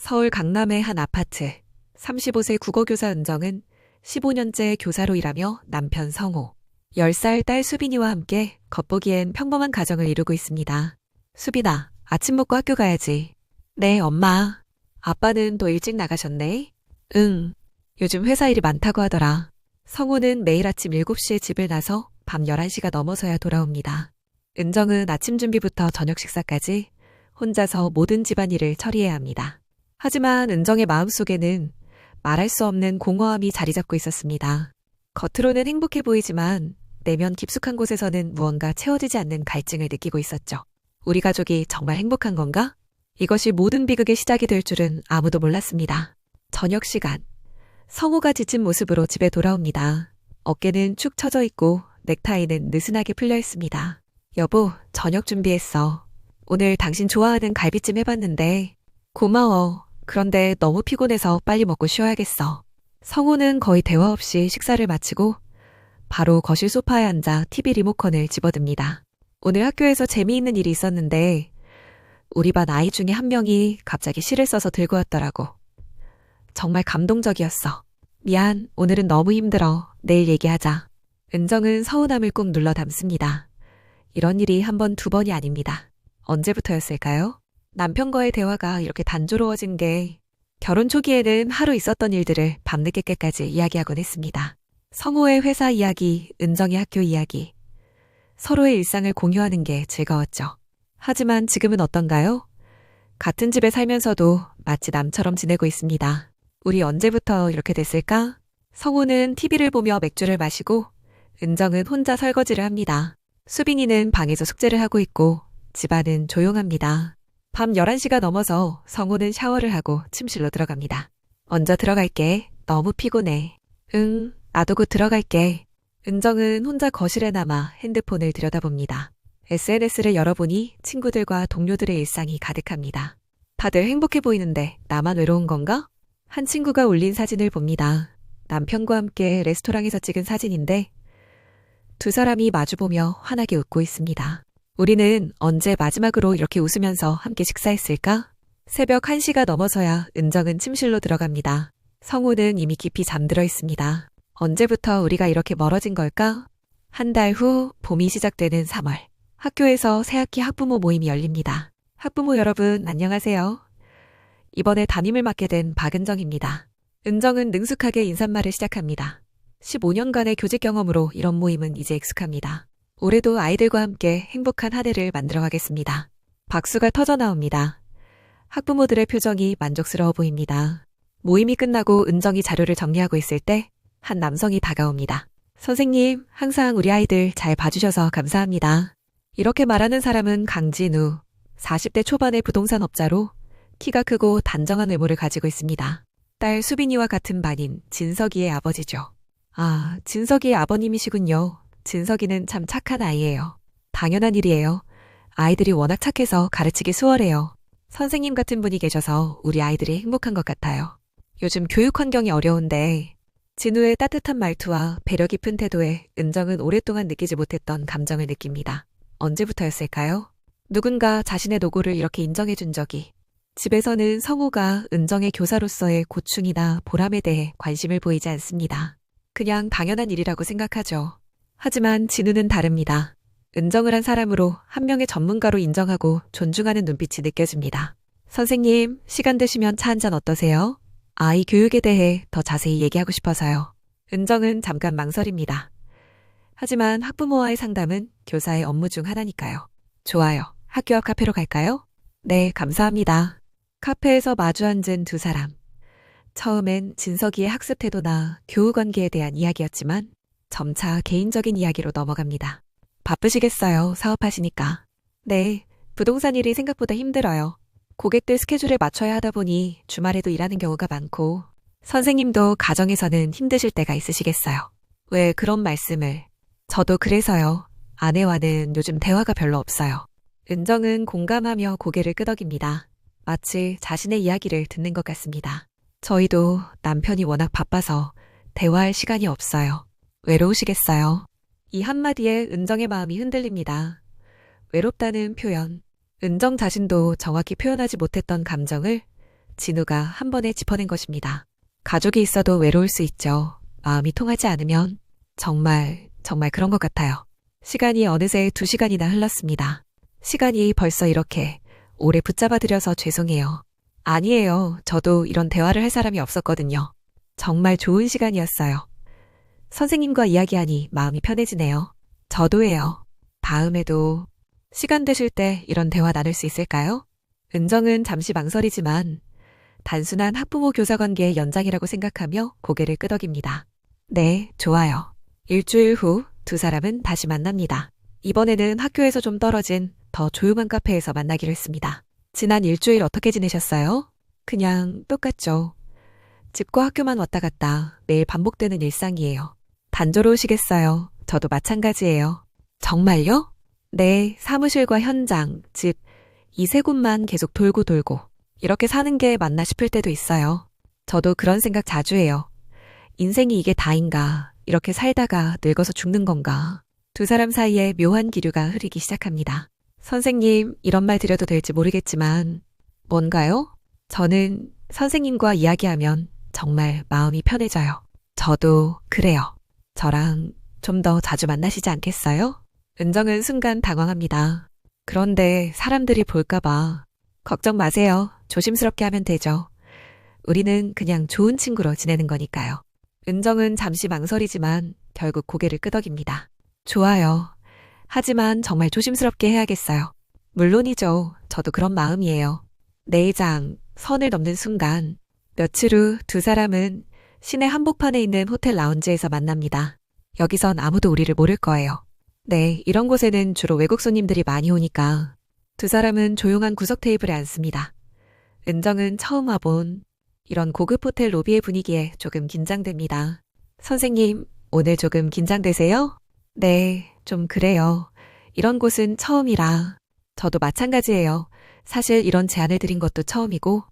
서울 강남의 한 아파트. 35세 국어교사 은정은 15년째 교사로 일하며 남편 성호, 10살 딸 수빈이와 함께 겉보기엔 평범한 가정을 이루고 있습니다. 수빈아, 아침 먹고 학교 가야지. 네, 엄마. 아빠는 또 일찍 나가셨네? 응. 요즘 회사 일이 많다고 하더라. 성호는 매일 아침 7시에 집을 나서 밤 11시가 넘어서야 돌아옵니다. 은정은 아침 준비부터 저녁 식사까지 혼자서 모든 집안일을 처리해야 합니다. 하지만 은정의 마음속에는 말할 수 없는 공허함이 자리 잡고 있었습니다. 겉으로는 행복해 보이지만 내면 깊숙한 곳에서는 무언가 채워지지 않는 갈증을 느끼고 있었죠. 우리 가족이 정말 행복한 건가? 이것이 모든 비극의 시작이 될 줄은 아무도 몰랐습니다. 저녁 시간. 성호가 지친 모습으로 집에 돌아옵니다. 어깨는 축 처져 있고 넥타이는 느슨하게 풀려 있습니다. 여보, 저녁 준비했어. 오늘 당신 좋아하는 갈비찜 해봤는데. 고마워. 그런데 너무 피곤해서 빨리 먹고 쉬어야겠어. 성호는 거의 대화 없이 식사를 마치고 바로 거실 소파에 앉아 TV 리모컨을 집어듭니다. 오늘 학교에서 재미있는 일이 있었는데 우리 반 아이 중에 한 명이 갑자기 시를 써서 들고 왔더라고. 정말 감동적이었어. 미안, 오늘은 너무 힘들어. 내일 얘기하자. 은정은 서운함을 꾹 눌러 담습니다. 이런 일이 한 번, 두 번이 아닙니다. 언제부터였을까요? 남편과의 대화가 이렇게 단조로워진 게 결혼 초기에는 하루 있었던 일들을 밤늦게까지 이야기하곤 했습니다. 성호의 회사 이야기, 은정의 학교 이야기. 서로의 일상을 공유하는 게 즐거웠죠. 하지만 지금은 어떤가요? 같은 집에 살면서도 마치 남처럼 지내고 있습니다. 우리 언제부터 이렇게 됐을까? 성호는 TV를 보며 맥주를 마시고 은정은 혼자 설거지를 합니다. 수빈이는 방에서 숙제를 하고 있고 집안은 조용합니다. 밤 11시가 넘어서 성호는 샤워를 하고 침실로 들어갑니다. 먼저 들어갈게. 너무 피곤해. 응, 나도 곧 들어갈게. 은정은 혼자 거실에 남아 핸드폰을 들여다봅니다. SNS를 열어보니 친구들과 동료들의 일상이 가득합니다. 다들 행복해 보이는데 나만 외로운 건가? 한 친구가 올린 사진을 봅니다. 남편과 함께 레스토랑에서 찍은 사진인데 두 사람이 마주보며 환하게 웃고 있습니다. 우리는 언제 마지막으로 이렇게 웃으면서 함께 식사했을까? 새벽 1시가 넘어서야 은정은 침실로 들어갑니다. 성호는 이미 깊이 잠들어 있습니다. 언제부터 우리가 이렇게 멀어진 걸까? 한 달 후 봄이 시작되는 3월. 학교에서 새학기 학부모 모임이 열립니다. 학부모 여러분 안녕하세요. 이번에 담임을 맡게 된 박은정입니다. 은정은 능숙하게 인사말을 시작합니다. 15년간의 교직 경험으로 이런 모임은 이제 익숙합니다. 올해도 아이들과 함께 행복한 한 해를 만들어 가겠습니다. 박수가 터져 나옵니다. 학부모들의 표정이 만족스러워 보입니다. 모임이 끝나고 은정이 자료를 정리하고 있을 때 한 남성이 다가옵니다. 선생님, 항상 우리 아이들 잘 봐주셔서 감사합니다. 이렇게 말하는 사람은 강진우, 40대 초반의 부동산 업자로 키가 크고 단정한 외모를 가지고 있습니다. 딸 수빈이와 같은 반인 진석이의 아버지죠. 아, 진석이의 아버님이시군요. 진석이는 참 착한 아이예요. 당연한 일이에요. 아이들이 워낙 착해서 가르치기 수월해요. 선생님 같은 분이 계셔서 우리 아이들이 행복한 것 같아요. 요즘 교육 환경이 어려운데 진우의 따뜻한 말투와 배려 깊은 태도에 은정은 오랫동안 느끼지 못했던 감정을 느낍니다. 언제부터였을까요? 누군가 자신의 노고를 이렇게 인정해준 적이. 집에서는 성호가 은정의 교사로서의 고충이나 보람에 대해 관심을 보이지 않습니다. 그냥 당연한 일이라고 생각하죠. 하지만 진우는 다릅니다. 은정을 한 사람으로 한 명의 전문가로 인정하고 존중하는 눈빛이 느껴집니다. 선생님, 시간 되시면 차 한잔 어떠세요? 아이 교육에 대해 더 자세히 얘기하고 싶어서요. 은정은 잠깐 망설입니다. 하지만 학부모와의 상담은 교사의 업무 중 하나니까요. 좋아요. 학교 앞 카페로 갈까요? 네, 감사합니다. 카페에서 마주 앉은 두 사람. 처음엔 진석이의 학습 태도나 교우 관계에 대한 이야기였지만 점차 개인적인 이야기로 넘어갑니다. 바쁘시겠어요, 사업하시니까. 네, 부동산 일이 생각보다 힘들어요. 고객들 스케줄에 맞춰야 하다 보니 주말에도 일하는 경우가 많고 선생님도 가정에서는 힘드실 때가 있으시겠어요. 왜 그런 말씀을. 저도 그래서요. 아내와는 요즘 대화가 별로 없어요. 은정은 공감하며 고개를 끄덕입니다. 마치 자신의 이야기를 듣는 것 같습니다. 저희도 남편이 워낙 바빠서 대화할 시간이 없어요. 외로우시겠어요? 이 한마디에 은정의 마음이 흔들립니다. 외롭다는 표현. 은정 자신도 정확히 표현하지 못했던 감정을 진우가 한 번에 짚어낸 것입니다. 가족이 있어도 외로울 수 있죠. 마음이 통하지 않으면 정말 그런 것 같아요. 시간이 어느새 2시간이나 흘렀습니다. 시간이 벌써 이렇게 오래 붙잡아들여서 죄송해요. 아니에요. 저도 이런 대화를 할 사람이 없었거든요. 정말 좋은 시간이었어요. 선생님과 이야기하니 마음이 편해지네요. 저도예요. 다음에도 시간 되실 때 이런 대화 나눌 수 있을까요? 은정은 잠시 망설이지만 단순한 학부모 교사 관계의 연장이라고 생각하며 고개를 끄덕입니다. 네, 좋아요. 일주일 후 2사람은 다시 만납니다. 이번에는 학교에서 좀 떨어진 더 조용한 카페에서 만나기로 했습니다. 지난 일주일 어떻게 지내셨어요? 그냥 똑같죠. 집과 학교만 왔다 갔다 매일 반복되는 일상이에요. 단조로우시겠어요. 저도 마찬가지예요. 정말요? 네, 사무실과 현장, 집, 이 세 곳만 계속 돌고 이렇게 사는 게 맞나 싶을 때도 있어요. 저도 그런 생각 자주 해요. 인생이 이게 다인가? 이렇게 살다가 늙어서 죽는 건가? 2사람 사이에 묘한 기류가 흐르기 시작합니다. 선생님, 이런 말 드려도 될지 모르겠지만 뭔가요? 저는 선생님과 이야기하면 정말 마음이 편해져요. 저도 그래요. 저랑 좀 더 자주 만나시지 않겠어요? 은정은 순간 당황합니다. 그런데 사람들이 볼까봐. 걱정 마세요. 조심스럽게 하면 되죠. 우리는 그냥 좋은 친구로 지내는 거니까요. 은정은 잠시 망설이지만 결국 고개를 끄덕입니다. 좋아요. 하지만 정말 조심스럽게 해야겠어요. 물론이죠. 저도 그런 마음이에요. 내장, 선을 넘는 순간 며칠 후 2사람은 시내 한복판에 있는 호텔 라운지에서 만납니다. 여기선 아무도 우리를 모를 거예요. 네, 이런 곳에는 주로 외국 손님들이 많이 오니까 2사람은 조용한 구석 테이블에 앉습니다. 은정은 처음 와본 이런 고급 호텔 로비의 분위기에 조금 긴장됩니다. 선생님, 오늘 조금 긴장되세요? 네, 좀 그래요. 이런 곳은 처음이라. 저도 마찬가지예요. 사실 이런 제안을 드린 것도 처음이고.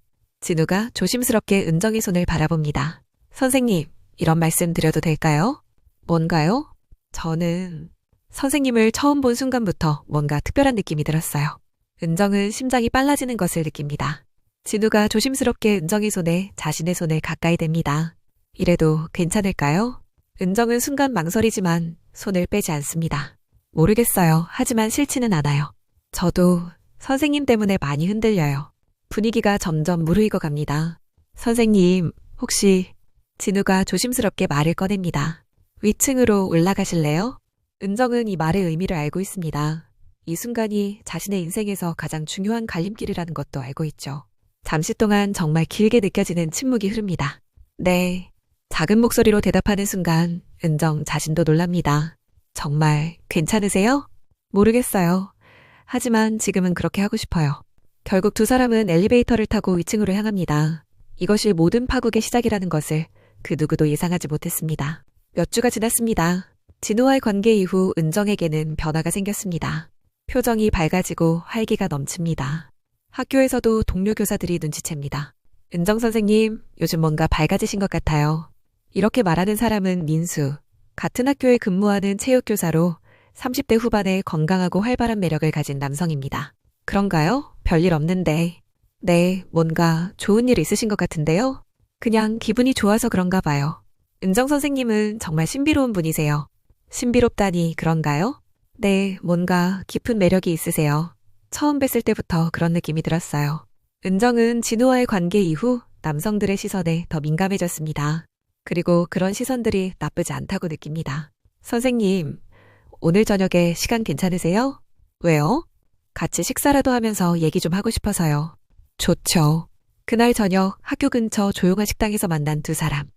진우가 조심스럽게 은정의 손을 바라봅니다. 선생님, 이런 말씀 드려도 될까요? 뭔가요? 저는 선생님을 처음 본 순간부터 뭔가 특별한 느낌이 들었어요. 은정은 심장이 빨라지는 것을 느낍니다. 진우가 조심스럽게 은정의 손에 자신의 손을 가까이 댑니다. 이래도 괜찮을까요? 은정은 순간 망설이지만 손을 빼지 않습니다. 모르겠어요. 하지만 싫지는 않아요. 저도 선생님 때문에 많이 흔들려요. 분위기가 점점 무르익어 갑니다. 선생님, 혹시 진우가 조심스럽게 말을 꺼냅니다. 위층으로 올라가실래요? 은정은 이 말의 의미를 알고 있습니다. 이 순간이 자신의 인생에서 가장 중요한 갈림길이라는 것도 알고 있죠. 잠시 동안 정말 길게 느껴지는 침묵이 흐릅니다. 네. 작은 목소리로 대답하는 순간 은정 자신도 놀랍니다. 정말 괜찮으세요? 모르겠어요. 하지만 지금은 그렇게 하고 싶어요. 결국 2사람은 엘리베이터를 타고 위층으로 향합니다. 이것이 모든 파국의 시작이라는 것을 그 누구도 예상하지 못했습니다. 몇 주가 지났습니다. 진우와의 관계 이후 은정에게는 변화가 생겼습니다. 표정이 밝아지고 활기가 넘칩니다. 학교에서도 동료 교사들이 눈치챕니다. 은정 선생님, 요즘 뭔가 밝아지신 것 같아요. 이렇게 말하는 사람은 민수, 같은 학교에 근무하는 체육교사로 30대 후반의 건강하고 활발한 매력을 가진 남성입니다. 그런가요? 별일 없는데. 네, 뭔가 좋은 일 있으신 것 같은데요? 그냥 기분이 좋아서 그런가 봐요. 은정 선생님은 정말 신비로운 분이세요. 신비롭다니 그런가요? 네, 뭔가 깊은 매력이 있으세요. 처음 뵀을 때부터 그런 느낌이 들었어요. 은정은 진우와의 관계 이후 남성들의 시선에 더 민감해졌습니다. 그리고 그런 시선들이 나쁘지 않다고 느낍니다. 선생님, 오늘 저녁에 시간 괜찮으세요? 왜요? 같이 식사라도 하면서 얘기 좀 하고 싶어서요. 좋죠. 그날 저녁 학교 근처 조용한 식당에서 만난 2사람.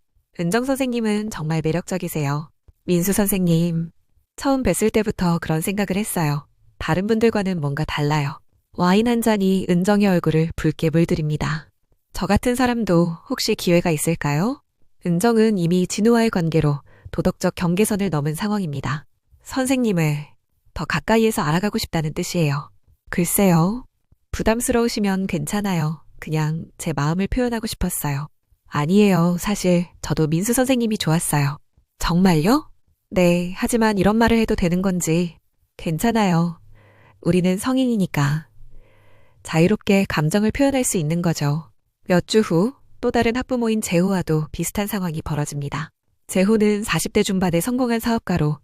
은정 선생님은 정말 매력적이세요. 민수 선생님, 처음 뵀을 때부터 그런 생각을 했어요. 다른 분들과는 뭔가 달라요. 와인 한 잔이 은정의 얼굴을 붉게 물들입니다. 저 같은 사람도 혹시 기회가 있을까요? 은정은 이미 진우와의 관계로 도덕적 경계선을 넘은 상황입니다. 선생님을 더 가까이에서 알아가고 싶다는 뜻이에요. 글쎄요. 부담스러우시면 괜찮아요. 그냥 제 마음을 표현하고 싶었어요. 아니에요. 사실 저도 민수 선생님이 좋았어요. 정말요? 네, 하지만 이런 말을 해도 되는 건지. 괜찮아요. 우리는 성인이니까. 자유롭게 감정을 표현할 수 있는 거죠. 몇 주 후 또 다른 학부모인 재호와도 비슷한 상황이 벌어집니다. 재호는 40대 중반의 성공한 사업가로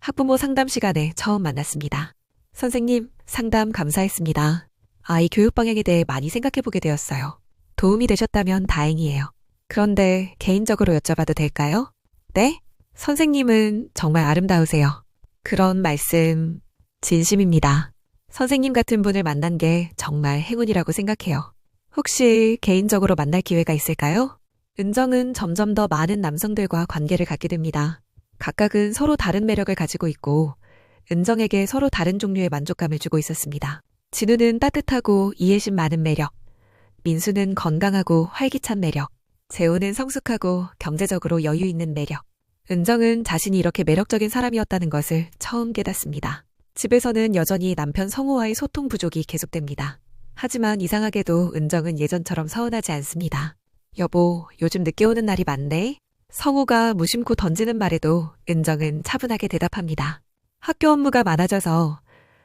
학부모 상담 시간에 처음 만났습니다. 선생님, 상담 감사했습니다. 아이 교육 방향에 대해 많이 생각해보게 되었어요. 도움이 되셨다면 다행이에요. 그런데 개인적으로 여쭤봐도 될까요? 네? 선생님은 정말 아름다우세요. 그런 말씀 진심입니다. 선생님 같은 분을 만난 게 정말 행운이라고 생각해요. 혹시 개인적으로 만날 기회가 있을까요? 은정은 점점 더 많은 남성들과 관계를 갖게 됩니다. 각각은 서로 다른 매력을 가지고 있고 은정에게 서로 다른 종류의 만족감을 주고 있었습니다. 진우는 따뜻하고 이해심 많은 매력, 민수는 건강하고 활기찬 매력, 재호는 성숙하고 경제적으로 여유 있는 매력. 은정은 자신이 이렇게 매력적인 사람이었다는 것을 처음 깨닫습니다. 집에서는 여전히 남편 성호와의 소통 부족이 계속됩니다. 하지만 이상하게도 은정은 예전처럼 서운하지 않습니다. 여보, 요즘 늦게 오는 날이 많네? 성호가 무심코 던지는 말에도 은정은 차분하게 대답합니다. 학교 업무가 많아져서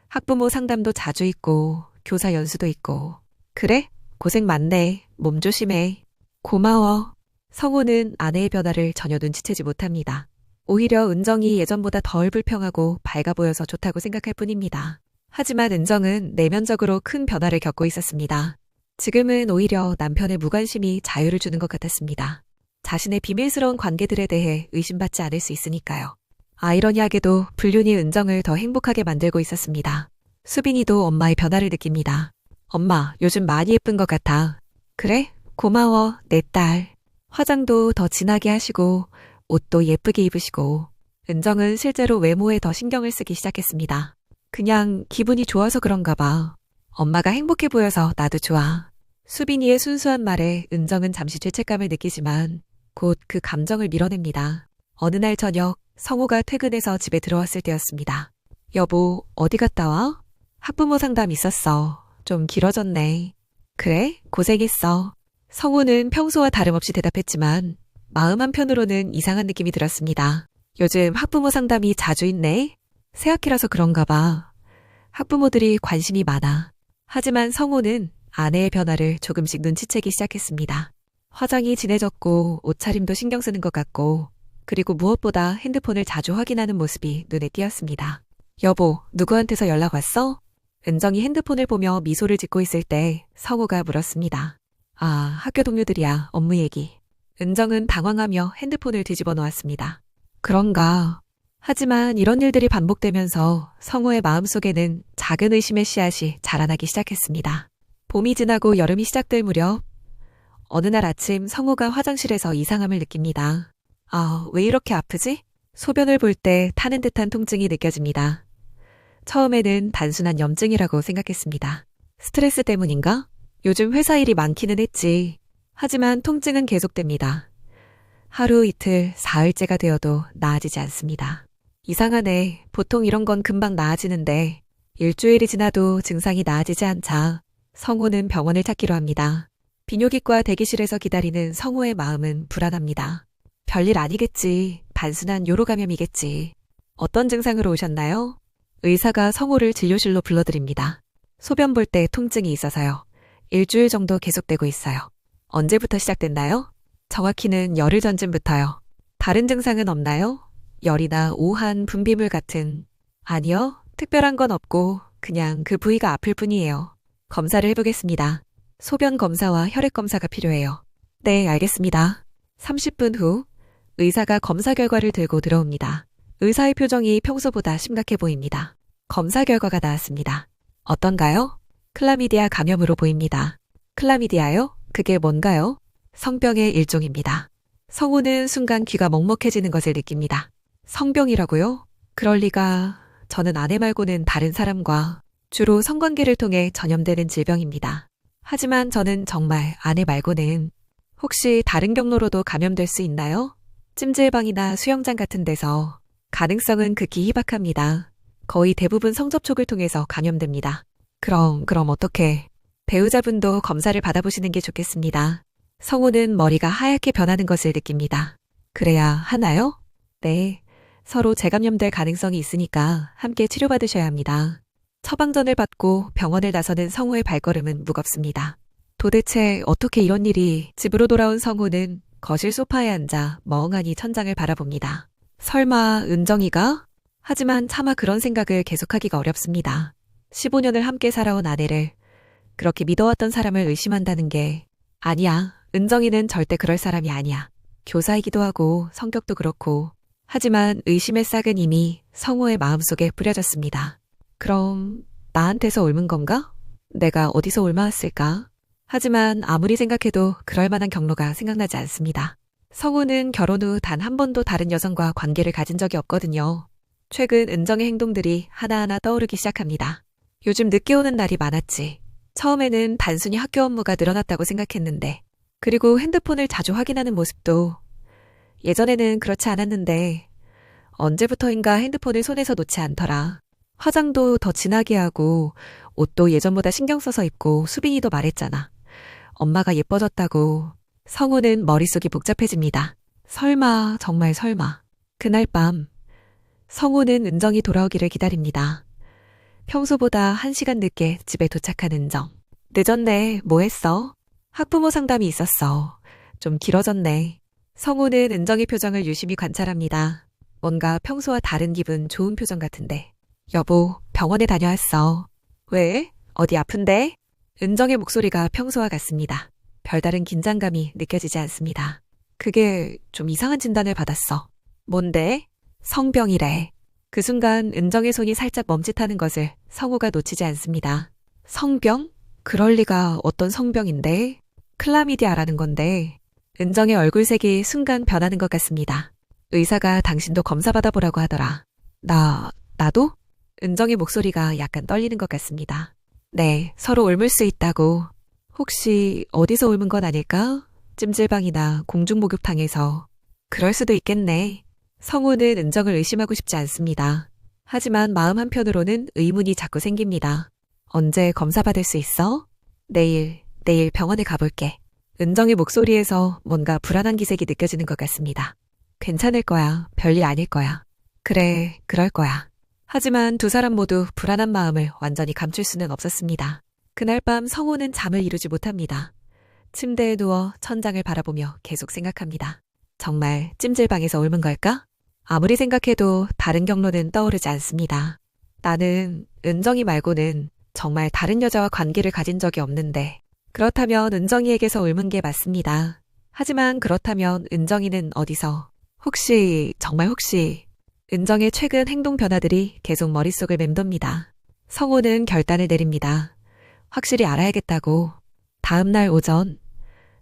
학부모 상담도 자주 있고 교사 연수도 있고. 그래? 고생 많네. 몸 조심해. 고마워. 성호는 아내의 변화를 전혀 눈치채지 못합니다. 오히려 은정이 예전보다 덜 불평하고 밝아 보여서 좋다고 생각할 뿐입니다. 하지만 은정은 내면적으로 큰 변화를 겪고 있었습니다. 지금은 오히려 남편의 무관심이 자유를 주는 것 같았습니다. 자신의 비밀스러운 관계들에 대해 의심받지 않을 수 있으니까요. 아이러니하게도 불륜이 은정을 더 행복하게 만들고 있었습니다. 수빈이도 엄마의 변화를 느낍니다. 엄마, 요즘 많이 예쁜 것 같아. 그래? 고마워, 내 딸. 화장도 더 진하게 하시고 옷도 예쁘게 입으시고. 은정은 실제로 외모에 더 신경을 쓰기 시작했습니다. 그냥 기분이 좋아서 그런가 봐. 엄마가 행복해 보여서 나도 좋아. 수빈이의 순수한 말에 은정은 잠시 죄책감을 느끼지만 곧 그 감정을 밀어냅니다. 어느 날 저녁 성호가 퇴근해서 집에 들어왔을 때였습니다. 여보, 어디 갔다 와? 학부모 상담 있었어. 좀 길어졌네. 그래? 고생했어. 성호는 평소와 다름없이 대답했지만 마음 한편으로는 이상한 느낌이 들었습니다. 요즘 학부모 상담이 자주 있네? 새학기라서 그런가 봐. 학부모들이 관심이 많아. 하지만 성호는 아내의 변화를 조금씩 눈치채기 시작했습니다. 화장이 진해졌고 옷차림도 신경 쓰는 것 같고 그리고 무엇보다 핸드폰을 자주 확인하는 모습이 눈에 띄었습니다. 여보, 누구한테서 연락 왔어? 은정이 핸드폰을 보며 미소를 짓고 있을 때 성호가 물었습니다. 아, 학교 동료들이야. 업무 얘기. 은정은 당황하며 핸드폰을 뒤집어 놓았습니다. 그런가. 하지만 이런 일들이 반복되면서 성호의 마음속에는 작은 의심의 씨앗이 자라나기 시작했습니다. 봄이 지나고 여름이 시작될 무렵 어느 날 아침 성호가 화장실에서 이상함을 느낍니다. 아, 왜 이렇게 아프지? 소변을 볼 때 타는 듯한 통증이 느껴집니다. 처음에는 단순한 염증이라고 생각했습니다. 스트레스 때문인가? 요즘 회사 일이 많기는 했지. 하지만 통증은 계속됩니다. 하루 이틀, 사흘째가 되어도 나아지지 않습니다. 이상하네. 보통 이런 건 금방 나아지는데 일주일이 지나도 증상이 나아지지 않자 성호는 병원을 찾기로 합니다. 비뇨기과 대기실에서 기다리는 성호의 마음은 불안합니다. 별일 아니겠지. 단순한 요로 감염이겠지. 어떤 증상으로 오셨나요? 의사가 성호를 진료실로 불러드립니다. 소변 볼 때 통증이 있어서요. 일주일 정도 계속되고 있어요. 언제부터 시작됐나요? 정확히는 열흘 전쯤부터요. 다른 증상은 없나요? 열이나 오한, 분비물 같은. 아니요. 특별한 건 없고 그냥 그 부위가 아플 뿐이에요. 검사를 해보겠습니다. 소변 검사와 혈액 검사가 필요해요. 네, 알겠습니다. 30분 후 의사가 검사 결과를 들고 들어옵니다. 의사의 표정이 평소보다 심각해 보입니다. 검사 결과가 나왔습니다. 어떤가요? 클라미디아 감염으로 보입니다. 클라미디아요? 그게 뭔가요? 성병의 일종입니다. 성호는 순간 귀가 먹먹해지는 것을 느낍니다. 성병이라고요? 그럴 리가. 저는 아내 말고는 다른 사람과 주로 성관계를 통해 전염되는 질병입니다. 하지만 저는 정말 아내 말고는 혹시 다른 경로로도 감염될 수 있나요? 찜질방이나 수영장 같은 데서 가능성은 극히 희박합니다. 거의 대부분 성접촉을 통해서 감염됩니다. 그럼 어떻게? 배우자분도 검사를 받아보시는 게 좋겠습니다. 성호는 머리가 하얗게 변하는 것을 느낍니다. 그래야 하나요? 네. 서로 재감염될 가능성이 있으니까 함께 치료받으셔야 합니다. 처방전을 받고 병원을 나서는 성호의 발걸음은 무겁습니다. 도대체 어떻게 이런 일이? 집으로 돌아온 성우는 거실 소파에 앉아 멍하니 천장을 바라봅니다. 설마 은정이가? 하지만 차마 그런 생각을 계속하기가 어렵습니다. 15년을 함께 살아온 아내를, 그렇게 믿어왔던 사람을 의심한다는 게, 아니야. 은정이는 절대 그럴 사람이 아니야. 교사이기도 하고 성격도 그렇고. 하지만 의심의 싹은 이미 성우의 마음속에 뿌려졌습니다. 그럼 나한테서 옮은 건가? 내가 어디서 옮아왔을까? 하지만 아무리 생각해도 그럴 만한 경로가 생각나지 않습니다. 성우는 결혼 후 단 한 번도 다른 여성과 관계를 가진 적이 없거든요. 최근 은정의 행동들이 하나하나 떠오르기 시작합니다. 요즘 늦게 오는 날이 많았지. 처음에는 단순히 학교 업무가 늘어났다고 생각했는데, 그리고 핸드폰을 자주 확인하는 모습도 예전에는 그렇지 않았는데 언제부터인가 핸드폰을 손에서 놓지 않더라. 화장도 더 진하게 하고 옷도 예전보다 신경 써서 입고 수빈이도 말했잖아. 엄마가 예뻐졌다고. 성우는 머릿속이 복잡해집니다. 설마, 정말 설마. 그날 밤 성우는 은정이 돌아오기를 기다립니다. 평소보다 1시간 늦게 집에 도착한 은정. 늦었네. 뭐 했어? 학부모 상담이 있었어. 좀 길어졌네. 성우는 은정의 표정을 유심히 관찰합니다. 뭔가 평소와 다른 기분 좋은 표정 같은데. 여보, 병원에 다녀왔어. 왜? 어디 아픈데? 은정의 목소리가 평소와 같습니다. 별다른 긴장감이 느껴지지 않습니다. 그게 좀 이상한 진단을 받았어. 뭔데? 성병이래. 그 순간 은정의 손이 살짝 멈칫하는 것을 성우가 놓치지 않습니다. 성병? 그럴 리가. 어떤 성병인데? 클라미디아라는 건데. 은정의 얼굴색이 순간 변하는 것 같습니다. 의사가 당신도 검사 받아보라고 하더라. 나도? 은정의 목소리가 약간 떨리는 것 같습니다. 네, 서로 옮을 수 있다고. 혹시 어디서 옮은 건 아닐까? 찜질방이나 공중목욕탕에서. 그럴 수도 있겠네. 성우는 은정을 의심하고 싶지 않습니다. 하지만 마음 한편으로는 의문이 자꾸 생깁니다. 언제 검사 받을 수 있어? 내일 병원에 가볼게. 은정의 목소리에서 뭔가 불안한 기색이 느껴지는 것 같습니다. 괜찮을 거야. 별일 아닐 거야. 그래, 그럴 거야. 하지만 두 사람 모두 불안한 마음을 완전히 감출 수는 없었습니다. 그날 밤 성우는 잠을 이루지 못합니다. 침대에 누워 천장을 바라보며 계속 생각합니다. 정말 찜질방에서 옮은 걸까? 아무리 생각해도 다른 경로는 떠오르지 않습니다. 나는 은정이 말고는 정말 다른 여자와 관계를 가진 적이 없는데, 그렇다면 은정이에게서 옮은 게 맞습니다. 하지만 그렇다면 은정이는 어디서? 정말 혹시 은정의 최근 행동 변화들이 계속 머릿속을 맴돕니다. 성우는 결단을 내립니다. 확실히 알아야겠다고. 다음 날 오전,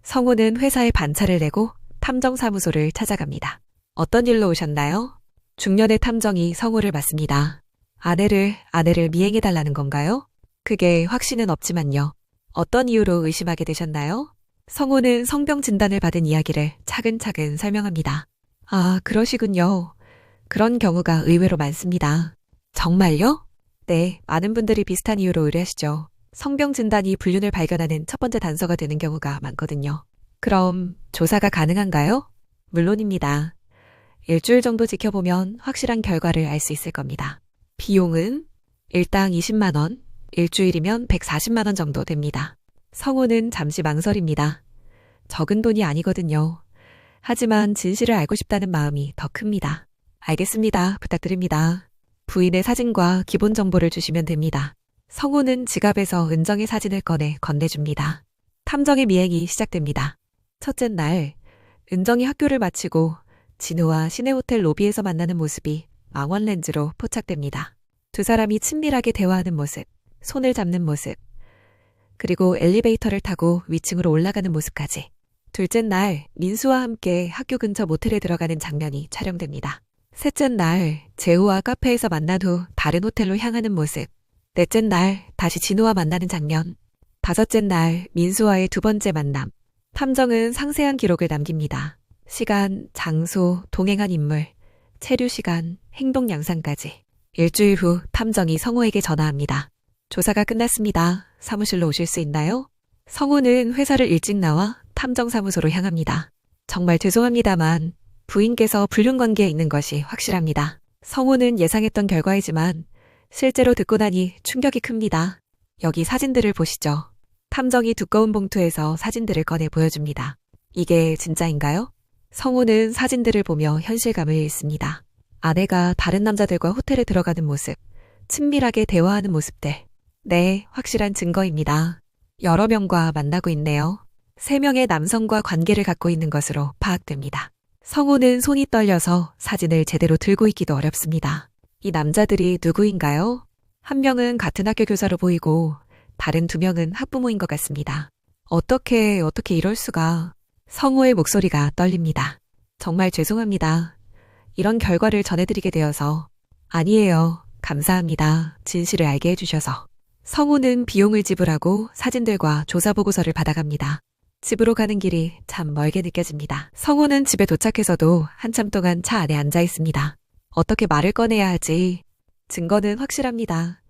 성우는 회사에 반차를 내고 탐정사무소를 찾아갑니다. 어떤 일로 오셨나요? 중년의 탐정이 성우를 맞습니다. 아내를 미행해달라는 건가요? 그게 확신은 없지만요. 어떤 이유로 의심하게 되셨나요? 성우는 성병 진단을 받은 이야기를 차근차근 설명합니다. 아, 그러시군요. 그런 경우가 의외로 많습니다. 정말요? 네, 많은 분들이 비슷한 이유로 의뢰하시죠. 성병 진단이 불륜을 발견하는 첫 번째 단서가 되는 경우가 많거든요. 그럼 조사가 가능한가요? 물론입니다. 일주일 정도 지켜보면 확실한 결과를 알 수 있을 겁니다. 비용은 일당 20만 원, 일주일이면 140만 원 정도 됩니다. 성우는 잠시 망설입니다. 적은 돈이 아니거든요. 하지만 진실을 알고 싶다는 마음이 더 큽니다. 알겠습니다. 부탁드립니다. 부인의 사진과 기본 정보를 주시면 됩니다. 성우는 지갑에서 은정의 사진을 꺼내 건네줍니다. 탐정의 미행이 시작됩니다. 첫째 날, 은정이 학교를 마치고 진우와 시내호텔 로비에서 만나는 모습이 망원 렌즈로 포착됩니다. 두 사람이 친밀하게 대화하는 모습, 손을 잡는 모습, 그리고 엘리베이터를 타고 위층으로 올라가는 모습까지. 둘째 날, 민수와 함께 학교 근처 모텔에 들어가는 장면이 촬영됩니다. 셋째 날, 재우와 카페에서 만난 후 다른 호텔로 향하는 모습. 넷째 날, 다시 진우와 만나는 장면. 다섯째 날, 민수와의 두 번째 만남. 탐정은 상세한 기록을 남깁니다. 시간, 장소, 동행한 인물, 체류 시간, 행동 양상까지. 일주일 후 탐정이 성우에게 전화합니다. 조사가 끝났습니다. 사무실로 오실 수 있나요? 성우는 회사를 일찍 나와 탐정사무소로 향합니다. 정말 죄송합니다만 부인께서 불륜 관계에 있는 것이 확실합니다. 성우는 예상했던 결과이지만 실제로 듣고 나니 충격이 큽니다. 여기 사진들을 보시죠. 탐정이 두꺼운 봉투에서 사진들을 꺼내 보여줍니다. 이게 진짜인가요? 성우는 사진들을 보며 현실감을 잃습니다. 아내가 다른 남자들과 호텔에 들어가는 모습, 친밀하게 대화하는 모습들. 네, 확실한 증거입니다. 여러 명과 만나고 있네요. 3명의 남성과 관계를 갖고 있는 것으로 파악됩니다. 성우는 손이 떨려서 사진을 제대로 들고 있기도 어렵습니다. 이 남자들이 누구인가요? 한 명은 같은 학교 교사로 보이고 다른 2명은 학부모인 것 같습니다. 어떻게 이럴 수가. 성우의 목소리가 떨립니다. 정말 죄송합니다. 이런 결과를 전해드리게 되어서. 아니에요. 감사합니다. 진실을 알게 해주셔서. 성우는 비용을 지불하고 사진들과 조사보고서를 받아갑니다. 집으로 가는 길이 참 멀게 느껴집니다. 성우는 집에 도착해서도 한참 동안 차 안에 앉아 있습니다. 어떻게 말을 꺼내야 하지? 증거는 확실합니다.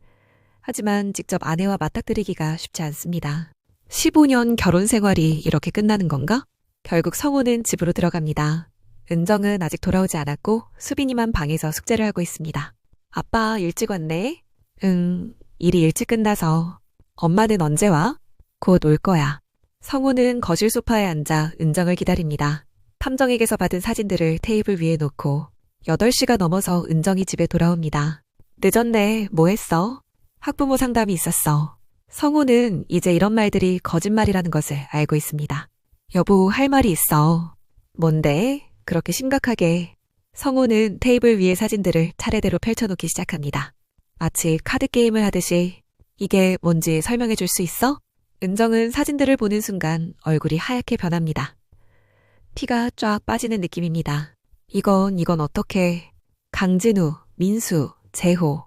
하지만 직접 아내와 맞닥뜨리기가 쉽지 않습니다. 15년 결혼 생활이 이렇게 끝나는 건가? 결국 성우는 집으로 들어갑니다. 은정은 아직 돌아오지 않았고 수빈이만 방에서 숙제를 하고 있습니다. 아빠 일찍 왔네? 응, 일이 일찍 끝나서. 엄마는 언제 와? 곧 올 거야. 성우는 거실 소파에 앉아 은정을 기다립니다. 탐정에게서 받은 사진들을 테이블 위에 놓고 8시가 넘어서 은정이 집에 돌아옵니다. 늦었네. 뭐 했어? 학부모 상담이 있었어. 성우는 이제 이런 말들이 거짓말이라는 것을 알고 있습니다. 여보, 할 말이 있어. 뭔데? 그렇게 심각하게. 성우는 테이블 위의 사진들을 차례대로 펼쳐놓기 시작합니다. 마치 카드 게임을 하듯이. 이게 뭔지 설명해 줄 수 있어? 은정은 사진들을 보는 순간 얼굴이 하얗게 변합니다. 피가 쫙 빠지는 느낌입니다. 이건 어떻게. 강진우, 민수, 재호.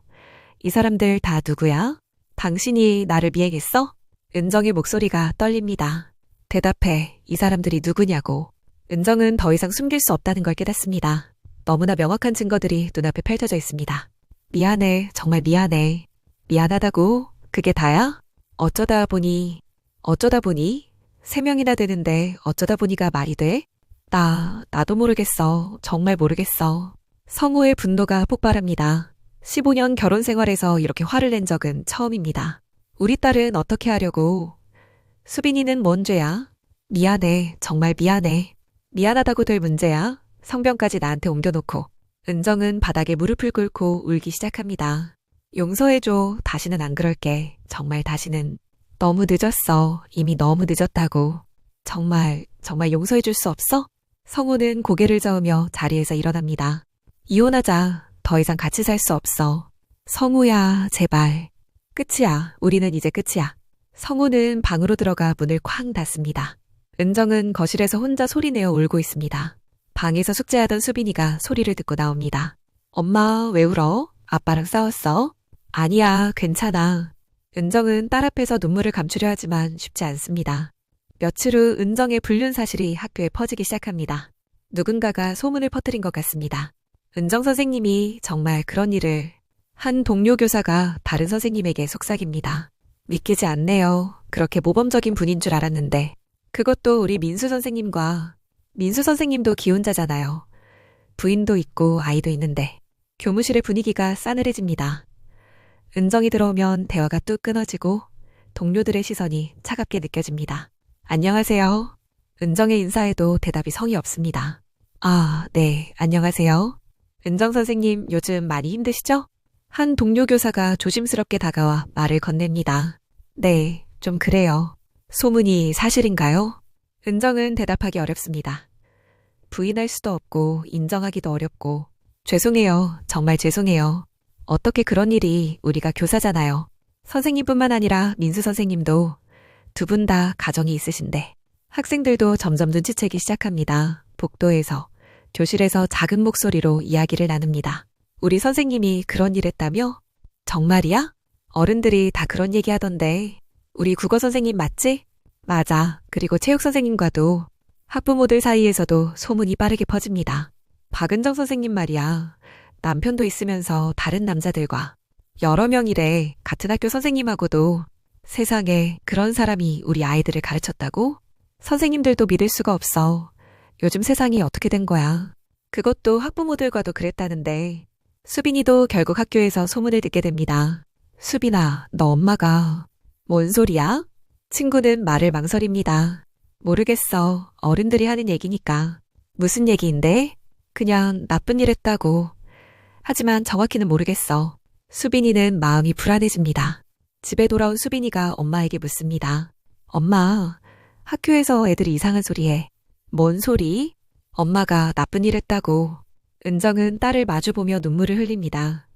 이 사람들 다 누구야? 당신이 나를 미행했어? 은정의 목소리가 떨립니다. 대답해. 이 사람들이 누구냐고. 은정은 더 이상 숨길 수 없다는 걸 깨닫습니다. 너무나 명확한 증거들이 눈앞에 펼쳐져 있습니다. 미안해. 정말 미안해. 미안하다고? 그게 다야? 어쩌다 보니 3명이나 되는데 어쩌다 보니가 말이 돼? 나도 모르겠어. 정말 모르겠어. 성우의 분노가 폭발합니다. 15년 결혼 생활에서 이렇게 화를 낸 적은 처음입니다. 우리 딸은 어떻게 하려고. 수빈이는 뭔 죄야? 미안해. 정말 미안해. 미안하다고 될 문제야? 성병까지 나한테 옮겨놓고. 은정은 바닥에 무릎을 꿇고 울기 시작합니다. 용서해줘. 다시는 안 그럴게. 정말 다시는. 너무 늦었어. 이미 너무 늦었다고. 정말 용서해줄 수 없어? 성우는 고개를 저으며 자리에서 일어납니다. 이혼하자. 더 이상 같이 살 수 없어. 성우야, 제발. 끝이야. 우리는 이제 끝이야. 성우는 방으로 들어가 문을 쾅 닫습니다. 은정은 거실에서 혼자 소리내어 울고 있습니다. 방에서 숙제하던 수빈이가 소리를 듣고 나옵니다. 엄마, 왜 울어? 아빠랑 싸웠어? 아니야, 괜찮아. 은정은 딸 앞에서 눈물을 감추려 하지만 쉽지 않습니다. 며칠 후 은정의 불륜 사실이 학교에 퍼지기 시작합니다. 누군가가 소문을 퍼뜨린 것 같습니다. 은정 선생님이 정말 그런 일을. 한 동료 교사가 다른 선생님에게 속삭입니다. 믿기지 않네요. 그렇게 모범적인 분인 줄 알았는데. 그것도 우리 민수 선생님과. 민수 선생님도 기혼자잖아요. 부인도 있고 아이도 있는데. 교무실의 분위기가 싸늘해집니다. 은정이 들어오면 대화가 뚝 끊어지고 동료들의 시선이 차갑게 느껴집니다. 안녕하세요. 은정의 인사에도 대답이 성의 없습니다. 아, 네, 안녕하세요. 은정 선생님 요즘 많이 힘드시죠? 한 동료 교사가 조심스럽게 다가와 말을 건넵니다. 네, 좀 그래요. 소문이 사실인가요? 은정은 대답하기 어렵습니다. 부인할 수도 없고 인정하기도 어렵고. 죄송해요. 정말 죄송해요. 어떻게 그런 일이. 우리가 교사잖아요. 선생님뿐만 아니라 민수 선생님도. 2분 다 가정이 있으신데. 학생들도 점점 눈치채기 시작합니다. 복도에서, 교실에서 작은 목소리로 이야기를 나눕니다. 우리 선생님이 그런 일 했다며? 정말이야? 어른들이 다 그런 얘기 하던데. 우리 국어 선생님 맞지? 맞아. 그리고 체육 선생님과도. 학부모들 사이에서도 소문이 빠르게 퍼집니다. 박은정 선생님 말이야. 남편도 있으면서 다른 남자들과. 여러 명이래. 같은 학교 선생님하고도. 세상에 그런 사람이 우리 아이들을 가르쳤다고? 선생님들도 믿을 수가 없어. 요즘 세상이 어떻게 된 거야. 그것도 학부모들과도 그랬다는데. 수빈이도 결국 학교에서 소문을 듣게 됩니다. 수빈아, 너 엄마가. 뭔 소리야? 친구는 말을 망설입니다. 모르겠어. 어른들이 하는 얘기니까. 무슨 얘기인데? 그냥 나쁜 일 했다고. 하지만 정확히는 모르겠어. 수빈이는 마음이 불안해집니다. 집에 돌아온 수빈이가 엄마에게 묻습니다. 엄마, 학교에서 애들이 이상한 소리 해. 뭔 소리? 엄마가 나쁜 일 했다고. 은정은 딸을 마주보며 눈물을 흘립니다.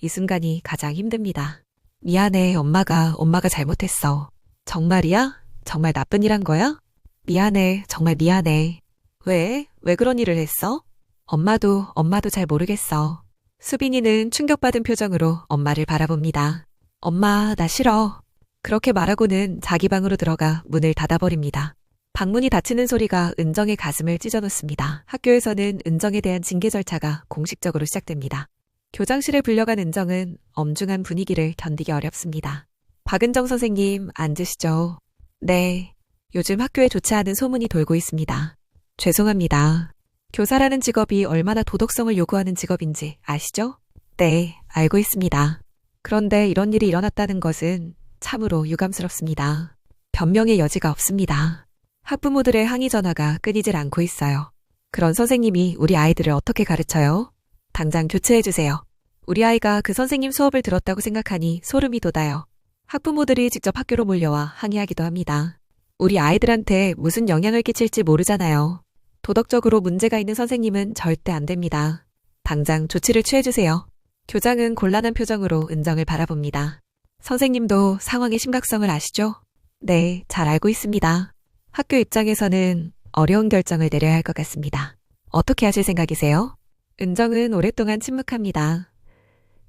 이 순간이 가장 힘듭니다. 미안해, 엄마가 잘못했어. 정말이야? 정말 나쁜 일 한 거야? 미안해, 정말 미안해. 왜 그런 일을 했어? 엄마도 잘 모르겠어. 수빈이는 충격받은 표정으로 엄마를 바라봅니다. 엄마, 나 싫어. 그렇게 말하고는 자기 방으로 들어가 문을 닫아버립니다. 방문이 닫히는 소리가 은정의 가슴을 찢어놓습니다. 학교에서는 은정에 대한 징계 절차가 공식적으로 시작됩니다. 교장실에 불려간 은정은 엄중한 분위기를 견디기 어렵습니다. 박은정 선생님, 앉으시죠. 네. 요즘 학교에 좋지 않은 소문이 돌고 있습니다. 죄송합니다. 교사라는 직업이 얼마나 도덕성을 요구하는 직업인지 아시죠? 네, 알고 있습니다. 그런데 이런 일이 일어났다는 것은 참으로 유감스럽습니다. 변명의 여지가 없습니다. 학부모들의 항의 전화가 끊이질 않고 있어요. 그런 선생님이 우리 아이들을 어떻게 가르쳐요? 당장 교체해주세요. 우리 아이가 그 선생님 수업을 들었다고 생각하니 소름이 돋아요. 학부모들이 직접 학교로 몰려와 항의하기도 합니다. 우리 아이들한테 무슨 영향을 끼칠지 모르잖아요. 도덕적으로 문제가 있는 선생님은 절대 안 됩니다. 당장 조치를 취해주세요. 교장은 곤란한 표정으로 은정을 바라봅니다. 선생님도 상황의 심각성을 아시죠? 네, 잘 알고 있습니다. 학교 입장에서는 어려운 결정을 내려야 할 것 같습니다. 어떻게 하실 생각이세요? 은정은 오랫동안 침묵합니다.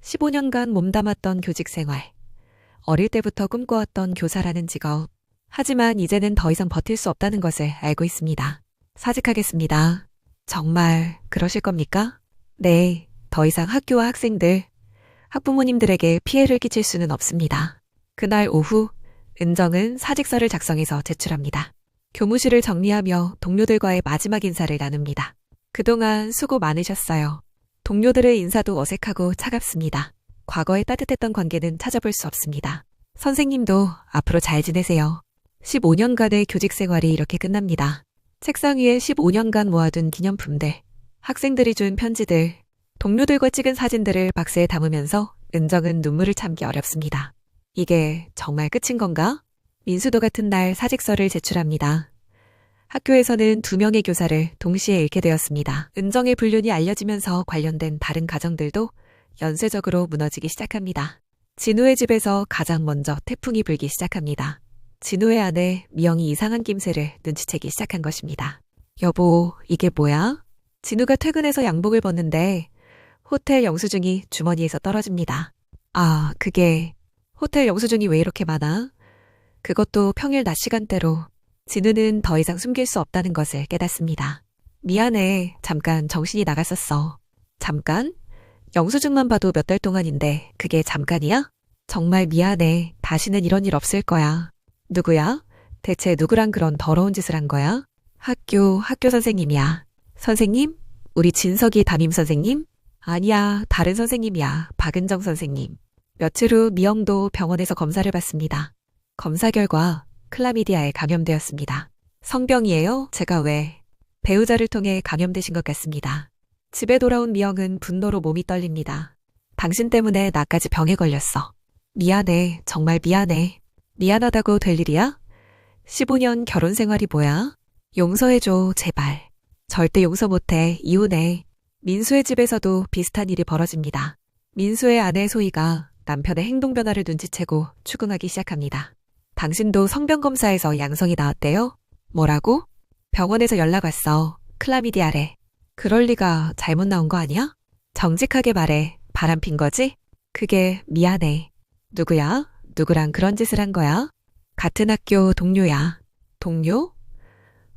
15년간 몸담았던 교직 생활. 어릴 때부터 꿈꿔왔던 교사라는 직업. 하지만 이제는 더 이상 버틸 수 없다는 것을 알고 있습니다. 사직하겠습니다. 정말 그러실 겁니까? 네, 더 이상 학교와 학생들, 학부모님들에게 피해를 끼칠 수는 없습니다. 그날 오후, 은정은 사직서를 작성해서 제출합니다. 교무실을 정리하며 동료들과의 마지막 인사를 나눕니다. 그동안 수고 많으셨어요. 동료들의 인사도 어색하고 차갑습니다. 과거에 따뜻했던 관계는 찾아볼 수 없습니다. 선생님도 앞으로 잘 지내세요. 15년간의 교직 생활이 이렇게 끝납니다. 책상 위에 15년간 모아둔 기념품들, 학생들이 준 편지들, 동료들과 찍은 사진들을 박스에 담으면서 은정은 눈물을 참기 어렵습니다. 이게 정말 끝인 건가? 민수도 같은 날 사직서를 제출합니다. 학교에서는 2명의 교사를 동시에 잃게 되었습니다. 은정의 불륜이 알려지면서 관련된 다른 가정들도 연쇄적으로 무너지기 시작합니다. 진우의 집에서 가장 먼저 태풍이 불기 시작합니다. 진우의 아내 미영이 이상한 낌새를 눈치채기 시작한 것입니다. 여보, 이게 뭐야? 진우가 퇴근해서 양복을 벗는데 호텔 영수증이 주머니에서 떨어집니다. 아, 그게 호텔 영수증이 왜 이렇게 많아? 그것도 평일 낮 시간대로. 진우는 더 이상 숨길 수 없다는 것을 깨닫습니다. 미안해, 잠깐 정신이 나갔었어. 잠깐? 영수증만 봐도 몇 달 동안인데 그게 잠깐이야? 정말 미안해. 다시는 이런 일 없을 거야. 누구야? 대체 누구랑 그런 더러운 짓을 한 거야? 학교 선생님이야. 선생님? 우리 진석이 담임 선생님? 아니야, 다른 선생님이야. 박은정 선생님. 며칠 후 미영도 병원에서 검사를 받습니다. 검사 결과 클라미디아에 감염되었습니다. 성병이에요? 제가 왜? 배우자를 통해 감염되신 것 같습니다. 집에 돌아온 미영은 분노로 몸이 떨립니다. 당신 때문에 나까지 병에 걸렸어. 미안해, 정말 미안해. 미안하다고 될 일이야? 15년 결혼 생활이 뭐야? 용서해줘, 제발. 절대 용서 못해, 이혼해. 민수의 집에서도 비슷한 일이 벌어집니다. 민수의 아내 소희가 남편의 행동 변화를 눈치채고 추궁하기 시작합니다. 당신도 성병검사에서 양성이 나왔대요? 뭐라고? 병원에서 연락 왔어. 클라미디아래. 그럴 리가, 잘못 나온 거 아니야? 정직하게 말해. 바람핀 거지? 그게 미안해. 누구야? 누구랑 그런 짓을 한 거야? 같은 학교 동료야. 동료?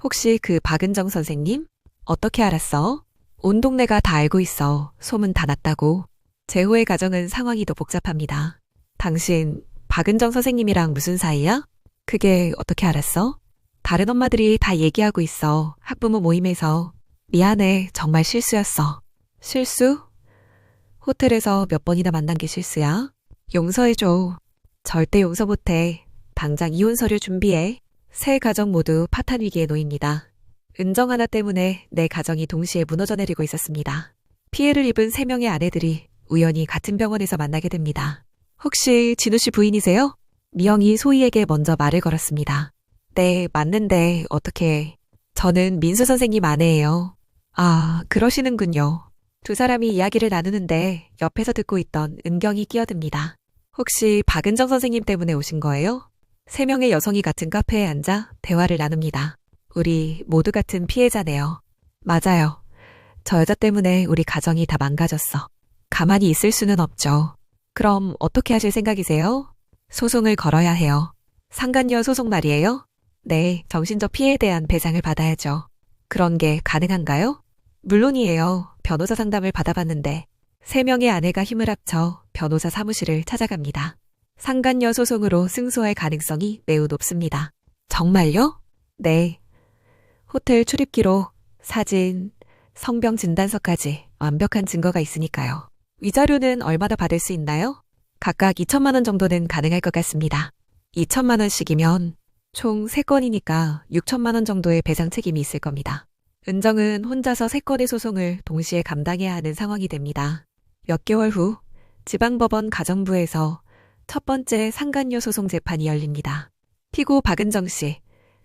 혹시 그 박은정 선생님? 어떻게 알았어? 온 동네가 다 알고 있어. 소문 다 났다고. 재호의 가정은 상황이 더 복잡합니다. 당신 박은정 선생님이랑 무슨 사이야? 그게 어떻게 알았어? 다른 엄마들이 다 얘기하고 있어. 학부모 모임에서. 미안해. 정말 실수였어. 실수? 호텔에서 몇 번이나 만난 게 실수야? 용서해줘. 절대 용서 못해. 당장 이혼 서류 준비해. 세 가정 모두 파탄 위기에 놓입니다. 은정 하나 때문에 내 가정이 동시에 무너져 내리고 있었습니다. 피해를 입은 3명의 아내들이 우연히 같은 병원에서 만나게 됩니다. 혹시 진우 씨 부인이세요? 미영이 소희에게 먼저 말을 걸었습니다. 네, 맞는데 어떻게... 저는 민수 선생님 아내예요. 아, 그러시는군요. 두 사람이 이야기를 나누는데 옆에서 듣고 있던 은경이 끼어듭니다. 혹시 박은정 선생님 때문에 오신 거예요? 3명의 여성이 같은 카페에 앉아 대화를 나눕니다. 우리 모두 같은 피해자네요. 맞아요. 저 여자 때문에 우리 가정이 다 망가졌어. 가만히 있을 수는 없죠. 그럼 어떻게 하실 생각이세요? 소송을 걸어야 해요. 상간녀 소송 말이에요? 네, 정신적 피해에 대한 배상을 받아야죠. 그런 게 가능한가요? 물론이에요. 변호사 상담을 받아봤는데 3명의 아내가 힘을 합쳐 변호사 사무실을 찾아갑니다. 상간녀 소송으로 승소할 가능성이 매우 높습니다. 정말요? 네. 호텔 출입 기록, 사진, 성병 진단서까지 완벽한 증거가 있으니까요. 위자료는 얼마나 받을 수 있나요? 각각 2천만 원 정도는 가능할 것 같습니다. 2천만 원씩이면 총 3건이니까 6천만 원 정도의 배상 책임이 있을 겁니다. 은정은 혼자서 3건의 소송을 동시에 감당해야 하는 상황이 됩니다. 몇 개월 후 지방법원 가정부에서 첫 번째 상간녀 소송 재판이 열립니다. 피고 박은정 씨,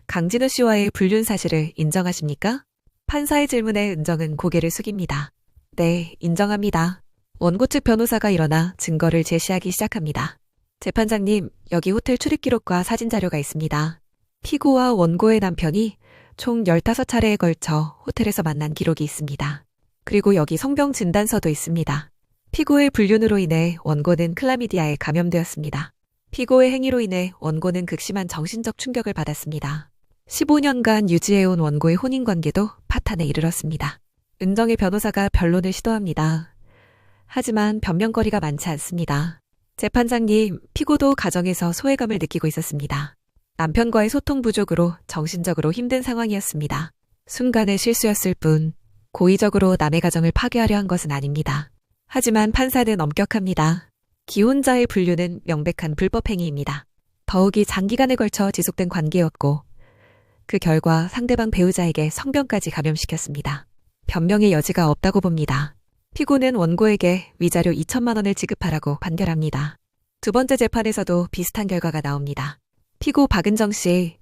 강진우 씨와의 불륜 사실을 인정하십니까? 판사의 질문에 은정은 고개를 숙입니다. 네, 인정합니다. 원고 측 변호사가 일어나 증거를 제시하기 시작합니다. 재판장님, 여기 호텔 출입 기록과 사진 자료가 있습니다. 피고와 원고의 남편이 총 15차례에 걸쳐 호텔에서 만난 기록이 있습니다. 그리고 여기 성병 진단서도 있습니다. 피고의 불륜으로 인해 원고는 클라미디아에 감염되었습니다. 피고의 행위로 인해 원고는 극심한 정신적 충격을 받았습니다. 15년간 유지해온 원고의 혼인관계도 파탄에 이르렀습니다. 은정의 변호사가 변론을 시도합니다. 하지만 변명거리가 많지 않습니다. 재판장님, 피고도 가정에서 소외감을 느끼고 있었습니다. 남편과의 소통 부족으로 정신적으로 힘든 상황이었습니다. 순간의 실수였을 뿐 고의적으로 남의 가정을 파괴하려 한 것은 아닙니다. 하지만 판사는 엄격합니다. 기혼자의 불륜은 명백한 불법 행위입니다. 더욱이 장기간에 걸쳐 지속된 관계였고 그 결과 상대방 배우자에게 성병까지 감염시켰습니다. 변명의 여지가 없다고 봅니다. 피고는 원고에게 위자료 2천만 원을 지급하라고 판결합니다. 두 번째 재판에서도 비슷한 결과가 나옵니다. 피고 박은정 씨,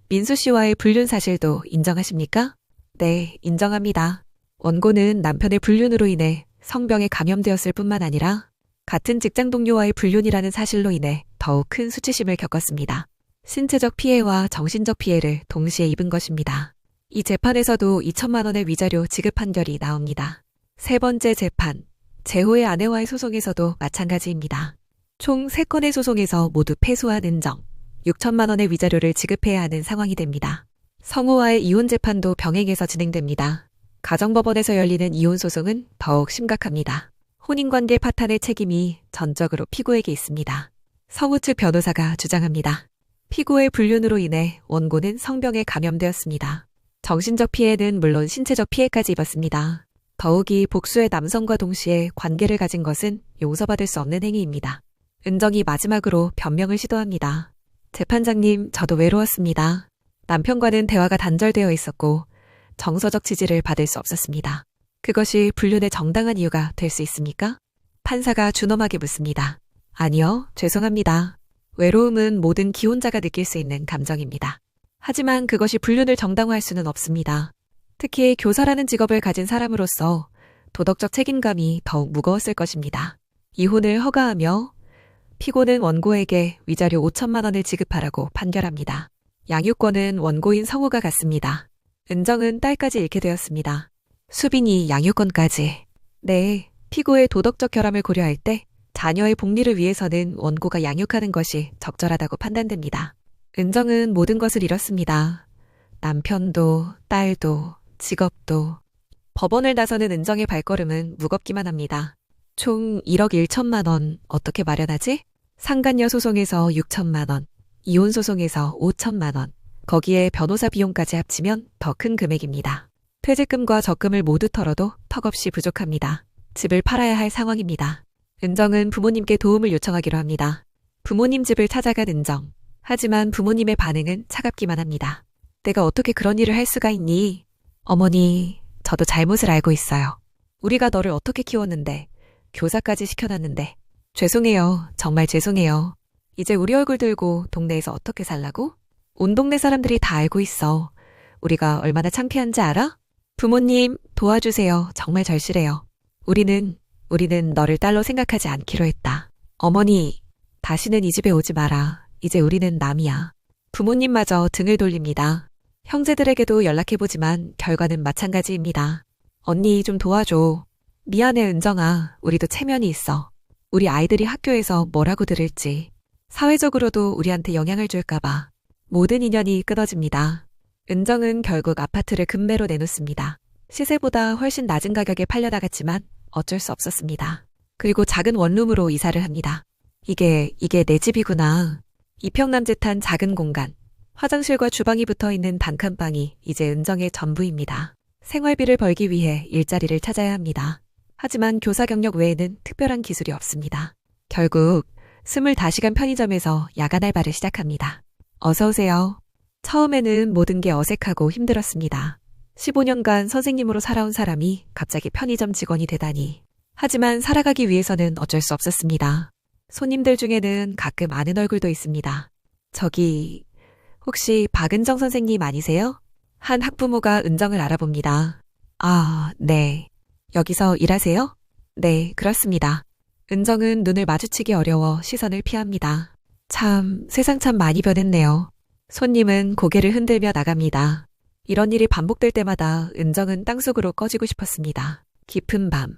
민수 씨와의 불륜 사실도 인정하십니까? 네, 인정합니다. 원고는 남편의 불륜으로 인해 성병에 감염되었을 뿐만 아니라 같은 직장 동료와의 불륜이라는 사실로 인해 더욱 큰 수치심을 겪었습니다. 신체적 피해와 정신적 피해를 동시에 입은 것입니다. 이 재판에서도 2천만 원의 위자료 지급 판결이 나옵니다. 세 번째 재판, 재호의 아내와의 소송에서도 마찬가지입니다. 총 3건의 소송에서 모두 패소한 은정, 6천만 원의 위자료를 지급해야 하는 상황이 됩니다. 성호와의 이혼 재판도 병행해서 진행됩니다. 가정법원에서 열리는 이혼 소송은 더욱 심각합니다. 혼인관계 파탄의 책임이 전적으로 피고에게 있습니다. 성우 측 변호사가 주장합니다. 피고의 불륜으로 인해 원고는 성병에 감염되었습니다. 정신적 피해는 물론 신체적 피해까지 입었습니다. 더욱이 복수의 남성과 동시에 관계를 가진 것은 용서받을 수 없는 행위입니다. 은정이 마지막으로 변명을 시도합니다. 재판장님, 저도 외로웠습니다. 남편과는 대화가 단절되어 있었고 정서적 지지를 받을 수 없었습니다. 그것이 불륜의 정당한 이유가 될 수 있습니까? 판사가 준엄하게 묻습니다. 아니요, 죄송합니다. 외로움은 모든 기혼자가 느낄 수 있는 감정입니다. 하지만 그것이 불륜을 정당화할 수는 없습니다. 특히 교사라는 직업을 가진 사람으로서 도덕적 책임감이 더욱 무거웠을 것입니다. 이혼을 허가하며 피고는 원고에게 위자료 5천만 원을 지급하라고 판결합니다. 양육권은 원고인 성우가 갖습니다. 은정은 딸까지 잃게 되었습니다. 수빈이 양육권까지. 네, 피고의 도덕적 결함을 고려할 때 자녀의 복리를 위해서는 원고가 양육하는 것이 적절하다고 판단됩니다. 은정은 모든 것을 잃었습니다. 남편도, 딸도, 직업도. 법원을 나서는 은정의 발걸음은 무겁기만 합니다. 총 1억 1천만 원 어떻게 마련하지? 상간녀 소송에서 6천만 원, 이혼 소송에서 5천만 원, 거기에 변호사 비용까지 합치면 더 큰 금액입니다. 퇴직금과 적금을 모두 털어도 턱없이 부족합니다. 집을 팔아야 할 상황입니다. 은정은 부모님께 도움을 요청하기로 합니다. 부모님 집을 찾아간 은정. 하지만 부모님의 반응은 차갑기만 합니다. 내가 어떻게 그런 일을 할 수가 있니? 어머니, 저도 잘못을 알고 있어요. 우리가 너를 어떻게 키웠는데, 교사까지 시켜놨는데. 죄송해요. 정말 죄송해요. 이제 우리 얼굴 들고 동네에서 어떻게 살라고? 온 동네 사람들이 다 알고 있어. 우리가 얼마나 창피한지 알아? 부모님, 도와주세요. 정말 절실해요. 우리는 너를 딸로 생각하지 않기로 했다. 어머니, 다시는 이 집에 오지 마라. 이제 우리는 남이야. 부모님마저 등을 돌립니다. 형제들에게도 연락해보지만 결과는 마찬가지입니다. 언니 좀 도와줘. 미안해 은정아. 우리도 체면이 있어. 우리 아이들이 학교에서 뭐라고 들을지. 사회적으로도 우리한테 영향을 줄까봐. 모든 인연이 끊어집니다. 은정은 결국 아파트를 금매로 내놓습니다. 시세보다 훨씬 낮은 가격에 팔려나갔지만 어쩔 수 없었습니다. 그리고 작은 원룸으로 이사를 합니다. 이게 내 집이구나. 이평남짓한 작은 공간. 화장실과 주방이 붙어 있는 단칸방이 이제 은정의 전부입니다. 생활비를 벌기 위해 일자리를 찾아야 합니다. 하지만 교사 경력 외에는 특별한 기술이 없습니다. 결국 24시간 편의점에서 야간 알바를 시작합니다. 어서 오세요. 처음에는 모든 게 어색하고 힘들었습니다. 15년간 선생님으로 살아온 사람이 갑자기 편의점 직원이 되다니. 하지만 살아가기 위해서는 어쩔 수 없었습니다. 손님들 중에는 가끔 아는 얼굴도 있습니다. 저기 혹시 박은정 선생님 아니세요? 한 학부모가 은정을 알아봅니다. 아, 네. 여기서 일하세요? 네, 그렇습니다. 은정은 눈을 마주치기 어려워 시선을 피합니다. 참, 세상 참 많이 변했네요. 손님은 고개를 흔들며 나갑니다. 이런 일이 반복될 때마다 은정은 땅속으로 꺼지고 싶었습니다. 깊은 밤,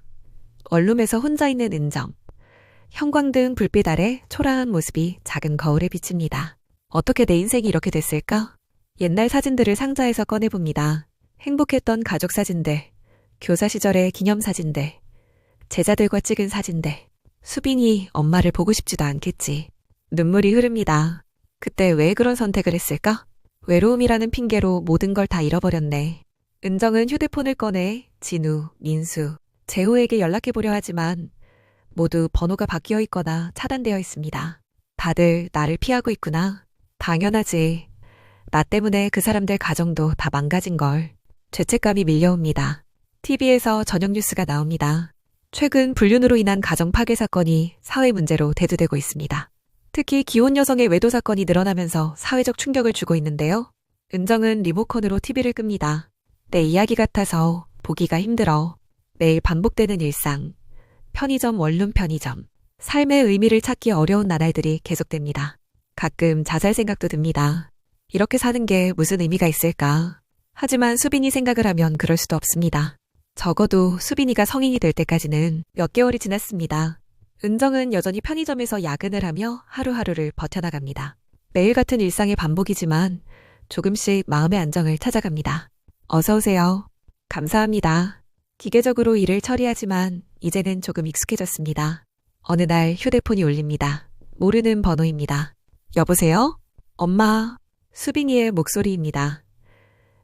원룸에서 혼자 있는 은정. 형광등 불빛 아래 초라한 모습이 작은 거울에 비칩니다. 어떻게 내 인생이 이렇게 됐을까? 옛날 사진들을 상자에서 꺼내봅니다. 행복했던 가족 사진들, 교사 시절의 기념사진들, 제자들과 찍은 사진들. 수빈이 엄마를 보고 싶지도 않겠지. 눈물이 흐릅니다. 그때 왜 그런 선택을 했을까? 외로움이라는 핑계로 모든 걸 다 잃어버렸네. 은정은 휴대폰을 꺼내 진우, 민수, 재호에게 연락해보려 하지만 모두 번호가 바뀌어 있거나 차단되어 있습니다. 다들 나를 피하고 있구나. 당연하지. 나 때문에 그 사람들 가정도 다 망가진걸. 죄책감이 밀려옵니다. TV에서 저녁 뉴스가 나옵니다. 최근 불륜으로 인한 가정 파괴 사건이 사회 문제로 대두되고 있습니다. 특히 기혼 여성의 외도 사건이 늘어나면서 사회적 충격을 주고 있는데요. 은정은 리모컨으로 TV를 끕니다. 내 이야기 같아서 보기가 힘들어. 매일 반복되는 일상. 편의점, 원룸 편의점. 삶의 의미를 찾기 어려운 나날들이 계속됩니다. 가끔 자살 생각도 듭니다. 이렇게 사는 게 무슨 의미가 있을까? 하지만 수빈이 생각을 하면 그럴 수도 없습니다. 적어도 수빈이가 성인이 될 때까지는 몇 개월이 지났습니다. 은정은 여전히 편의점에서 야근을 하며 하루하루를 버텨나갑니다. 매일 같은 일상의 반복이지만 조금씩 마음의 안정을 찾아갑니다. 어서 오세요. 감사합니다. 기계적으로 일을 처리하지만 이제는 조금 익숙해졌습니다. 어느 날 휴대폰이 울립니다. 모르는 번호입니다. 여보세요? 엄마. 수빈이의 목소리입니다.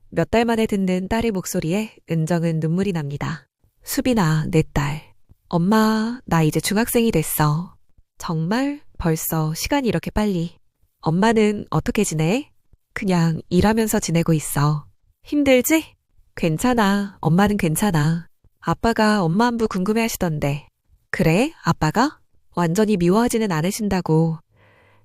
몇 달 만에 듣는 딸의 목소리에 은정은 눈물이 납니다. 수빈아, 내 딸. 엄마, 나 이제 중학생이 됐어. 정말? 벌써 시간이 이렇게 빨리. 엄마는 어떻게 지내? 그냥 일하면서 지내고 있어. 힘들지? 괜찮아. 엄마는 괜찮아. 아빠가 엄마 안부 궁금해 하시던데. 그래? 아빠가? 완전히 미워하지는 않으신다고.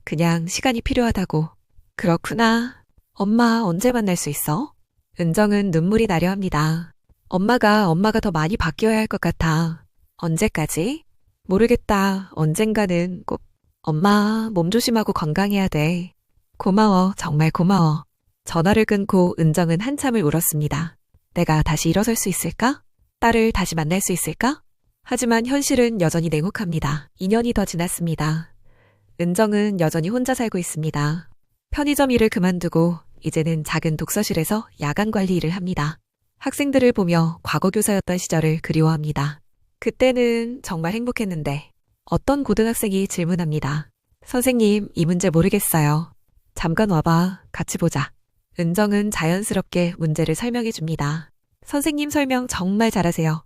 그냥 시간이 필요하다고. 그렇구나. 엄마 언제 만날 수 있어? 은정은 눈물이 나려 합니다. 엄마가 더 많이 바뀌어야 할 것 같아. 언제까지? 모르겠다. 언젠가는 꼭. 엄마, 몸 조심하고 건강해야 돼. 고마워. 정말 고마워. 전화를 끊고 은정은 한참을 울었습니다. 내가 다시 일어설 수 있을까? 딸을 다시 만날 수 있을까? 하지만 현실은 여전히 냉혹합니다. 2년이 더 지났습니다. 은정은 여전히 혼자 살고 있습니다. 편의점 일을 그만두고 이제는 작은 독서실에서 야간 관리 일을 합니다. 학생들을 보며 과거 교사였던 시절을 그리워합니다. 그때는 정말 행복했는데 어떤 고등학생이 질문합니다. 선생님, 이 문제 모르겠어요. 잠깐 와봐. 같이 보자. 은정은 자연스럽게 문제를 설명해 줍니다. 선생님 설명 정말 잘하세요.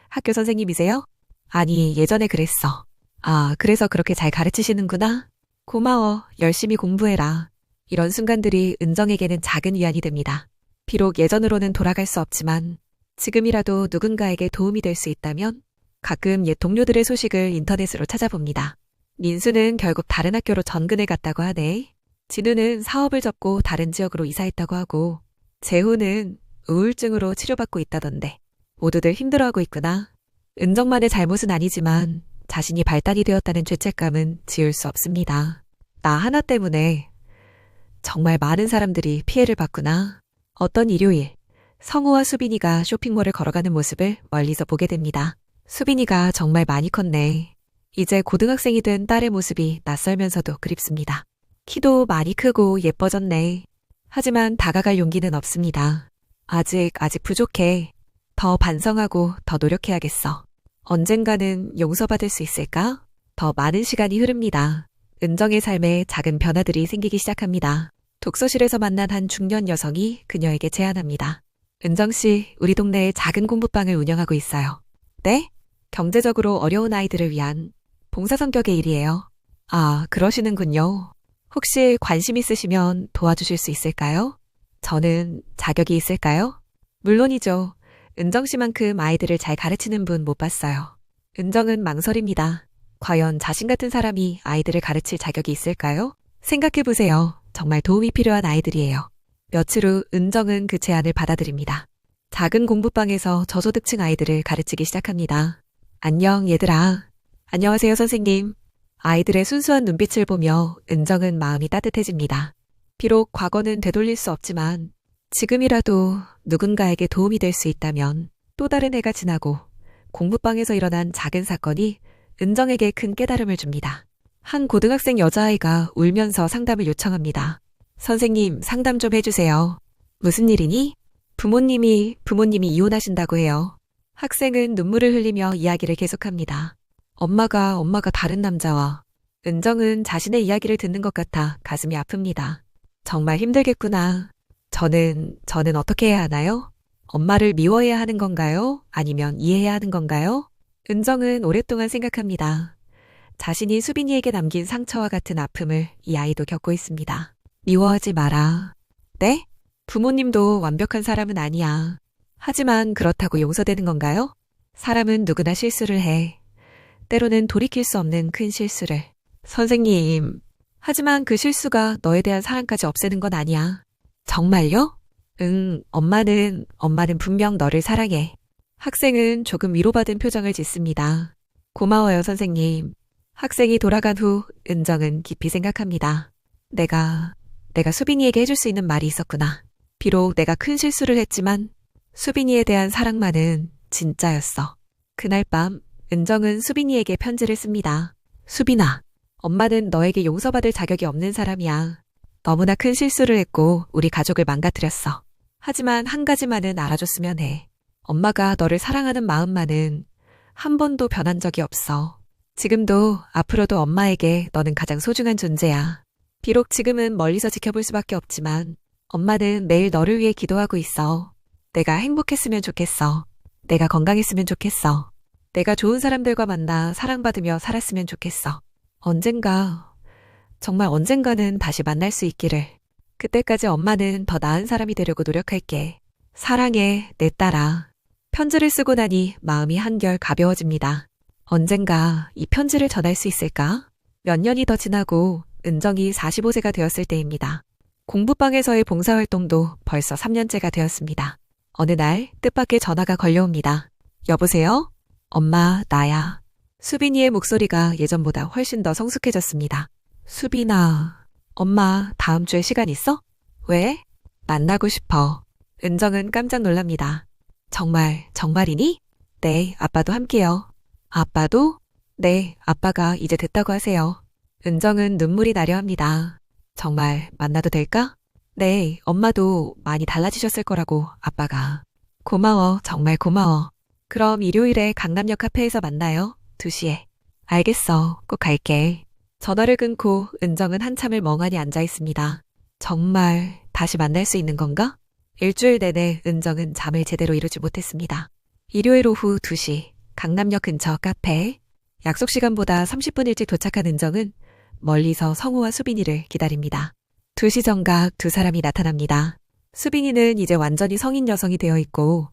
학교 선생님이세요? 아니, 예전에 그랬어. 아, 그래서 그렇게 잘 가르치시는구나. 고마워. 열심히 공부해라. 이런 순간들이 은정에게는 작은 위안이 됩니다. 비록 예전으로는 돌아갈 수 없지만 지금이라도 누군가에게 도움이 될 수 있다면 가끔 옛 동료들의 소식을 인터넷으로 찾아봅니다. 민수는 결국 다른 학교로 전근을 갔다고 하네. 진우는 사업을 접고 다른 지역으로 이사했다고 하고 재호는 우울증으로 치료받고 있다던데 모두들 힘들어하고 있구나. 은정만의 잘못은 아니지만 자신이 발단이 되었다는 죄책감은 지울 수 없습니다. 나 하나 때문에 정말 많은 사람들이 피해를 봤구나. 어떤 일요일, 성우와 수빈이가 쇼핑몰을 걸어가는 모습을 멀리서 보게 됩니다. 수빈이가 정말 많이 컸네. 이제 고등학생이 된 딸의 모습이 낯설면서도 그립습니다. 키도 많이 크고 예뻐졌네. 하지만 다가갈 용기는 없습니다. 아직 부족해. 더 반성하고 더 노력해야겠어. 언젠가는 용서받을 수 있을까? 더 많은 시간이 흐릅니다. 은정의 삶에 작은 변화들이 생기기 시작합니다. 독서실에서 만난 한 중년 여성이 그녀에게 제안합니다. 은정씨, 우리 동네에 작은 공부방을 운영하고 있어요. 네? 경제적으로 어려운 아이들을 위한 봉사 성격의 일이에요. 아, 그러시는군요. 혹시 관심 있으시면 도와주실 수 있을까요? 저는 자격이 있을까요? 물론이죠. 은정씨만큼 아이들을 잘 가르치는 분 못 봤어요. 은정은 망설입니다. 과연 자신 같은 사람이 아이들을 가르칠 자격이 있을까요? 생각해보세요. 정말 도움이 필요한 아이들이에요. 며칠 후 은정은 그 제안을 받아들입니다. 작은 공부방에서 저소득층 아이들을 가르치기 시작합니다. 안녕 얘들아. 안녕하세요 선생님. 아이들의 순수한 눈빛을 보며 은정은 마음이 따뜻해집니다. 비록 과거는 되돌릴 수 없지만 지금이라도 누군가에게 도움이 될 수 있다면 또 다른 해가 지나고 공부방에서 일어난 작은 사건이 은정에게 큰 깨달음을 줍니다. 한 고등학생 여자아이가 울면서 상담을 요청합니다. 선생님, 상담 좀 해주세요. 무슨 일이니? 부모님이 이혼하신다고 해요. 학생은 눈물을 흘리며 이야기를 계속합니다. 엄마가 다른 남자와. 은정은 자신의 이야기를 듣는 것 같아 가슴이 아픕니다. 정말 힘들겠구나. 저는 어떻게 해야 하나요? 엄마를 미워해야 하는 건가요? 아니면 이해해야 하는 건가요? 은정은 오랫동안 생각합니다. 자신이 수빈이에게 남긴 상처와 같은 아픔을 이 아이도 겪고 있습니다. 미워하지 마라. 네? 부모님도 완벽한 사람은 아니야. 하지만 그렇다고 용서되는 건가요? 사람은 누구나 실수를 해. 때로는 돌이킬 수 없는 큰 실수를. 선생님, 하지만 그 실수가 너에 대한 사랑까지 없애는 건 아니야. 정말요? 응, 엄마는 분명 너를 사랑해. 학생은 조금 위로받은 표정을 짓습니다. 고마워요, 선생님. 학생이 돌아간 후 은정은 깊이 생각합니다. 내가 수빈이에게 해줄 수 있는 말이 있었구나. 비록 내가 큰 실수를 했지만 수빈이에 대한 사랑만은 진짜였어. 그날 밤 은정은 수빈이에게 편지를 씁니다. 수빈아, 엄마는 너에게 용서받을 자격이 없는 사람이야. 너무나 큰 실수를 했고 우리 가족을 망가뜨렸어. 하지만 한 가지만은 알아줬으면 해. 엄마가 너를 사랑하는 마음만은 한 번도 변한 적이 없어. 지금도 앞으로도 엄마에게 너는 가장 소중한 존재야. 비록 지금은 멀리서 지켜볼 수밖에 없지만 엄마는 매일 너를 위해 기도하고 있어. 내가 행복했으면 좋겠어. 내가 건강했으면 좋겠어. 내가 좋은 사람들과 만나 사랑받으며 살았으면 좋겠어. 정말 언젠가는 다시 만날 수 있기를. 그때까지 엄마는 더 나은 사람이 되려고 노력할게. 사랑해, 내 딸아. 편지를 쓰고 나니 마음이 한결 가벼워집니다. 언젠가 이 편지를 전할 수 있을까? 몇 년이 더 지나고 은정이 45세가 되었을 때입니다. 공부방에서의 봉사활동도 벌써 3년째가 되었습니다. 어느 날 뜻밖의 전화가 걸려옵니다. 여보세요? 엄마, 나야. 수빈이의 목소리가 예전보다 훨씬 더 성숙해졌습니다. 수빈아, 엄마 다음 주에 시간 있어? 왜? 만나고 싶어. 은정은 깜짝 놀랍니다. 정말이니? 네, 아빠도 함께요. 아빠도? 네, 아빠가 이제 됐다고 하세요. 은정은 눈물이 나려 합니다. 정말 만나도 될까? 네, 엄마도 많이 달라지셨을 거라고 아빠가. 고마워, 정말 고마워. 그럼 일요일에 강남역 카페에서 만나요. 2시에. 알겠어, 꼭 갈게. 전화를 끊고 은정은 한참을 멍하니 앉아 있습니다. 정말 다시 만날 수 있는 건가? 일주일 내내 은정은 잠을 제대로 이루지 못했습니다. 일요일 오후 2시 강남역 근처 카페. 약속 시간보다 30분 일찍 도착한 은정은 멀리서 성우와 수빈이를 기다립니다. 2시 정각 두 사람이 나타납니다. 수빈이는 이제 완전히 성인 여성이 되어 있고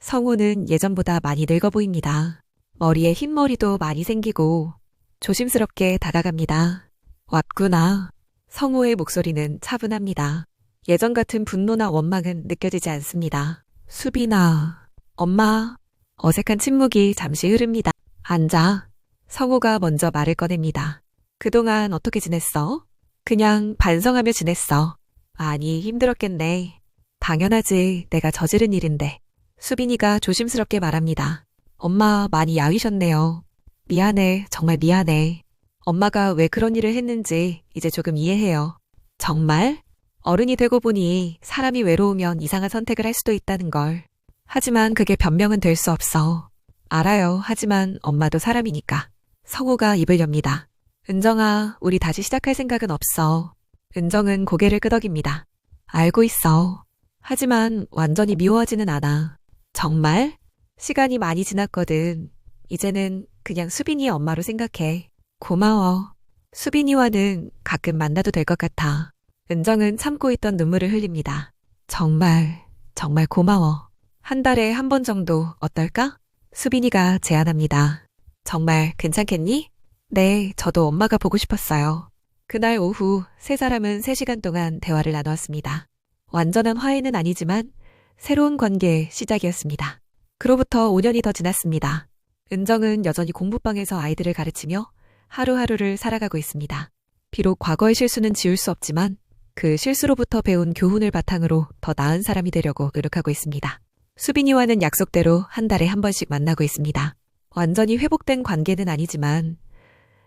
성호는 예전보다 많이 늙어 보입니다. 머리에 흰머리도 많이 생기고 조심스럽게 다가갑니다. 왔구나. 성호의 목소리는 차분합니다. 예전 같은 분노나 원망은 느껴지지 않습니다. 수빈아, 엄마. 어색한 침묵이 잠시 흐릅니다. 앉아. 성호가 먼저 말을 꺼냅니다. 그동안 어떻게 지냈어? 그냥 반성하며 지냈어. 많이 힘들었겠네. 당연하지. 내가 저지른 일인데. 수빈이가 조심스럽게 말합니다. 엄마 많이 야위셨네요. 미안해. 정말 미안해. 엄마가 왜 그런 일을 했는지 이제 조금 이해해요. 정말? 어른이 되고 보니 사람이 외로우면 이상한 선택을 할 수도 있다는 걸. 하지만 그게 변명은 될 수 없어. 알아요. 하지만 엄마도 사람이니까. 성호가 입을 엽니다. 은정아, 우리 다시 시작할 생각은 없어. 은정은 고개를 끄덕입니다. 알고 있어. 하지만 완전히 미워하지는 않아. 정말? 시간이 많이 지났거든. 이제는 그냥 수빈이의 엄마로 생각해. 고마워. 수빈이와는 가끔 만나도 될 것 같아. 은정은 참고 있던 눈물을 흘립니다. 정말 고마워. 한 달에 한 번 정도 어떨까? 수빈이가 제안합니다. 정말 괜찮겠니? 네, 저도 엄마가 보고 싶었어요. 그날 오후 세 사람은 3시간 동안 대화를 나누었습니다. 완전한 화해는 아니지만 새로운 관계의 시작이었습니다. 그로부터 5년이 더 지났습니다. 은정은 여전히 공부방에서 아이들을 가르치며 하루하루를 살아가고 있습니다. 비록 과거의 실수는 지울 수 없지만 그 실수로부터 배운 교훈을 바탕으로 더 나은 사람이 되려고 노력하고 있습니다. 수빈이와는 약속대로 한 달에 한 번씩 만나고 있습니다. 완전히 회복된 관계는 아니지만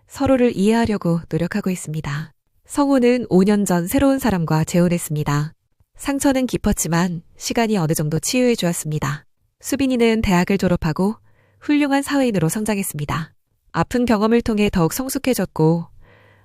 서로를 이해하려고 노력하고 있습니다. 성호는 5년 전 새로운 사람과 재혼했습니다. 상처는 깊었지만 시간이 어느 정도 치유해 주었습니다. 수빈이는 대학을 졸업하고 훌륭한 사회인으로 성장했습니다. 아픈 경험을 통해 더욱 성숙해졌고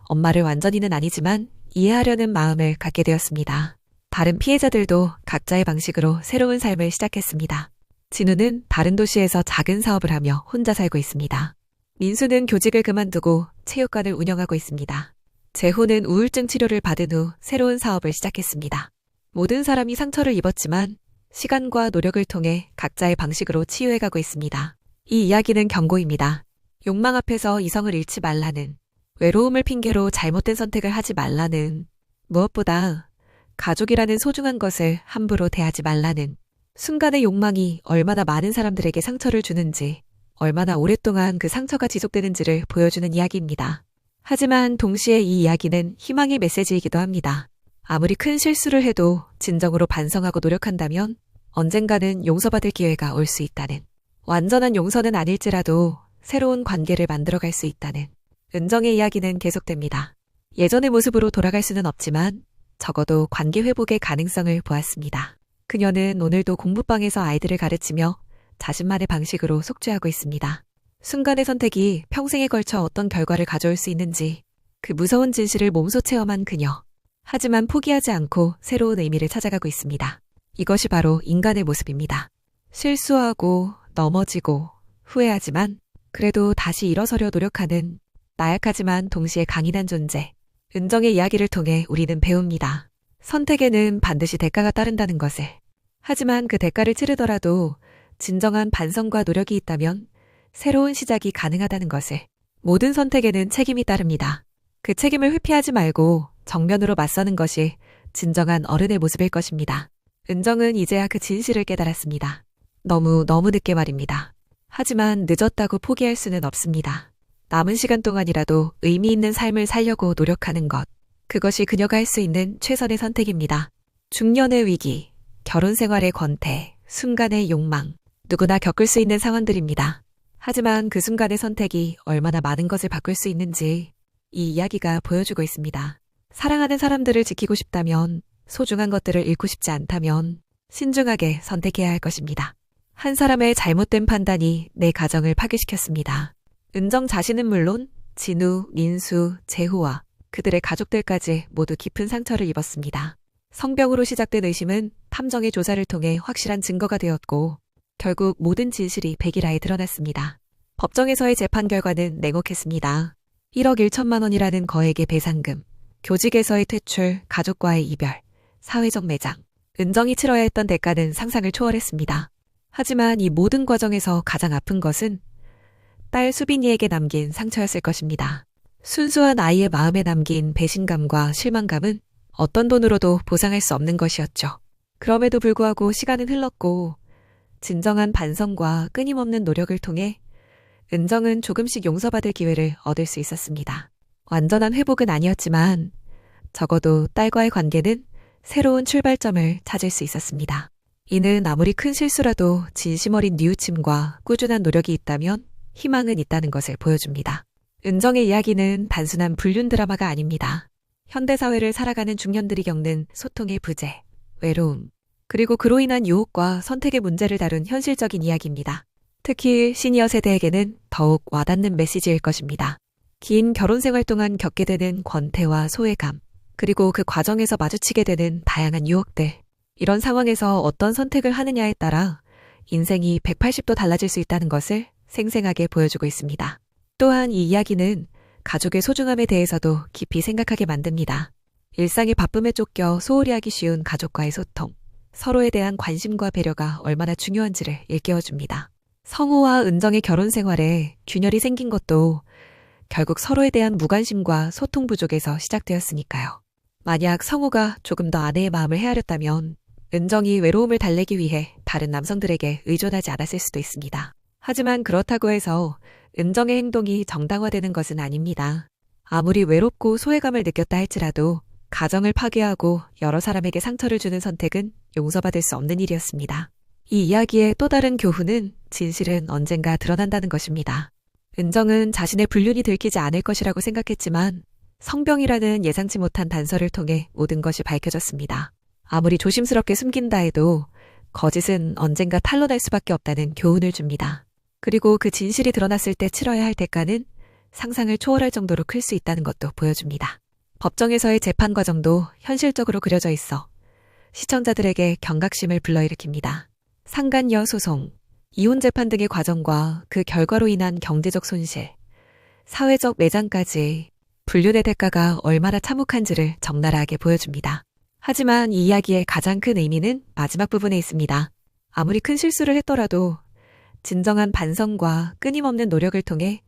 엄마를 완전히는 아니지만 이해하려는 마음을 갖게 되었습니다. 다른 피해자들도 각자의 방식으로 새로운 삶을 시작했습니다. 진우는 다른 도시에서 작은 사업을 하며 혼자 살고 있습니다. 민수는 교직을 그만두고 체육관을 운영하고 있습니다. 재호는 우울증 치료를 받은 후 새로운 사업을 시작했습니다. 모든 사람이 상처를 입었지만 시간과 노력을 통해 각자의 방식으로 치유해가고 있습니다. 이 이야기는 경고입니다. 욕망 앞에서 이성을 잃지 말라는, 외로움을 핑계로 잘못된 선택을 하지 말라는, 무엇보다 가족이라는 소중한 것을 함부로 대하지 말라는, 순간의 욕망이 얼마나 많은 사람들에게 상처를 주는지, 얼마나 오랫동안 그 상처가 지속되는지를 보여주는 이야기입니다. 하지만 동시에 이 이야기는 희망의 메시지이기도 합니다. 아무리 큰 실수를 해도 진정으로 반성하고 노력한다면 언젠가는 용서받을 기회가 올 수 있다는, 완전한 용서는 아닐지라도 새로운 관계를 만들어갈 수 있다는, 은정의 이야기는 계속됩니다. 예전의 모습으로 돌아갈 수는 없지만 적어도 관계 회복의 가능성을 보았습니다. 그녀는 오늘도 공부방에서 아이들을 가르치며 자신만의 방식으로 속죄하고 있습니다. 순간의 선택이 평생에 걸쳐 어떤 결과를 가져올 수 있는지 그 무서운 진실을 몸소 체험한 그녀. 하지만 포기하지 않고 새로운 의미를 찾아가고 있습니다. 이것이 바로 인간의 모습입니다. 실수하고 넘어지고 후회하지만 그래도 다시 일어서려 노력하는 나약하지만 동시에 강인한 존재. 은정의 이야기를 통해 우리는 배웁니다. 선택에는 반드시 대가가 따른다는 것을. 하지만 그 대가를 치르더라도 진정한 반성과 노력이 있다면 새로운 시작이 가능하다는 것을. 모든 선택에는 책임이 따릅니다. 그 책임을 회피하지 말고 정면으로 맞서는 것이 진정한 어른의 모습일 것입니다. 은정은 이제야 그 진실을 깨달았습니다. 너무 늦게 말입니다. 하지만 늦었다고 포기할 수는 없습니다. 남은 시간 동안이라도 의미 있는 삶을 살려고 노력하는 것. 그것이 그녀가 할 수 있는 최선의 선택입니다. 중년의 위기, 결혼 생활의 권태, 순간의 욕망. 누구나 겪을 수 있는 상황들입니다. 하지만 그 순간의 선택이 얼마나 많은 것을 바꿀 수 있는지 이 이야기가 보여주고 있습니다. 사랑하는 사람들을 지키고 싶다면, 소중한 것들을 잃고 싶지 않다면 신중하게 선택해야 할 것입니다. 한 사람의 잘못된 판단이 내 가정을 파괴시켰습니다. 은정 자신은 물론 진우, 민수, 재호와 그들의 가족들까지 모두 깊은 상처를 입었습니다. 성병으로 시작된 의심은 탐정의 조사를 통해 확실한 증거가 되었고 결국 모든 진실이 백일하에 드러났습니다. 법정에서의 재판 결과는 냉혹했습니다. 1억 1천만 원이라는 거액의 배상금, 교직에서의 퇴출, 가족과의 이별, 사회적 매장. 은정이 치러야 했던 대가는 상상을 초월했습니다. 하지만 이 모든 과정에서 가장 아픈 것은 딸 수빈이에게 남긴 상처였을 것입니다. 순수한 아이의 마음에 남긴 배신감과 실망감은 어떤 돈으로도 보상할 수 없는 것이었죠. 그럼에도 불구하고 시간은 흘렀고 진정한 반성과 끊임없는 노력을 통해 은정은 조금씩 용서받을 기회를 얻을 수 있었습니다. 완전한 회복은 아니었지만 적어도 딸과의 관계는 새로운 출발점을 찾을 수 있었습니다. 이는 아무리 큰 실수라도 진심 어린 뉘우침과 꾸준한 노력이 있다면 희망은 있다는 것을 보여줍니다. 은정의 이야기는 단순한 불륜 드라마가 아닙니다. 현대사회를 살아가는 중년들이 겪는 소통의 부재, 외로움, 그리고 그로 인한 유혹과 선택의 문제를 다룬 현실적인 이야기입니다. 특히 시니어 세대에게는 더욱 와닿는 메시지일 것입니다. 긴 결혼 생활 동안 겪게 되는 권태와 소외감, 그리고 그 과정에서 마주치게 되는 다양한 유혹들. 이런 상황에서 어떤 선택을 하느냐에 따라 인생이 180도 달라질 수 있다는 것을 생생하게 보여주고 있습니다. 또한 이 이야기는 가족의 소중함에 대해서도 깊이 생각하게 만듭니다. 일상의 바쁨에 쫓겨 소홀히 하기 쉬운 가족과의 소통, 서로에 대한 관심과 배려가 얼마나 중요한지를 일깨워줍니다. 성우와 은정의 결혼 생활에 균열이 생긴 것도 결국 서로에 대한 무관심과 소통 부족에서 시작되었으니까요. 만약 성우가 조금 더 아내의 마음을 헤아렸다면 은정이 외로움을 달래기 위해 다른 남성들에게 의존하지 않았을 수도 있습니다. 하지만 그렇다고 해서 은정의 행동이 정당화되는 것은 아닙니다. 아무리 외롭고 소외감을 느꼈다 할지라도 가정을 파괴하고 여러 사람에게 상처를 주는 선택은 용서받을 수 없는 일이었습니다. 이 이야기의 또 다른 교훈은 진실은 언젠가 드러난다는 것입니다. 은정은 자신의 불륜이 들키지 않을 것이라고 생각했지만 성병이라는 예상치 못한 단서를 통해 모든 것이 밝혀졌습니다. 아무리 조심스럽게 숨긴다 해도 거짓은 언젠가 탄로날 수밖에 없다는 교훈을 줍니다. 그리고 그 진실이 드러났을 때 치러야 할 대가는 상상을 초월할 정도로 클 수 있다는 것도 보여줍니다. 법정에서의 재판 과정도 현실적으로 그려져 있어 시청자들에게 경각심을 불러일으킵니다. 상간녀 소송, 이혼 재판 등의 과정과 그 결과로 인한 경제적 손실, 사회적 매장까지 불륜의 대가가 얼마나 참혹한지를 적나라하게 보여줍니다. 하지만 이 이야기의 가장 큰 의미는 마지막 부분에 있습니다. 아무리 큰 실수를 했더라도 진정한 반성과 끊임없는 노력을 통해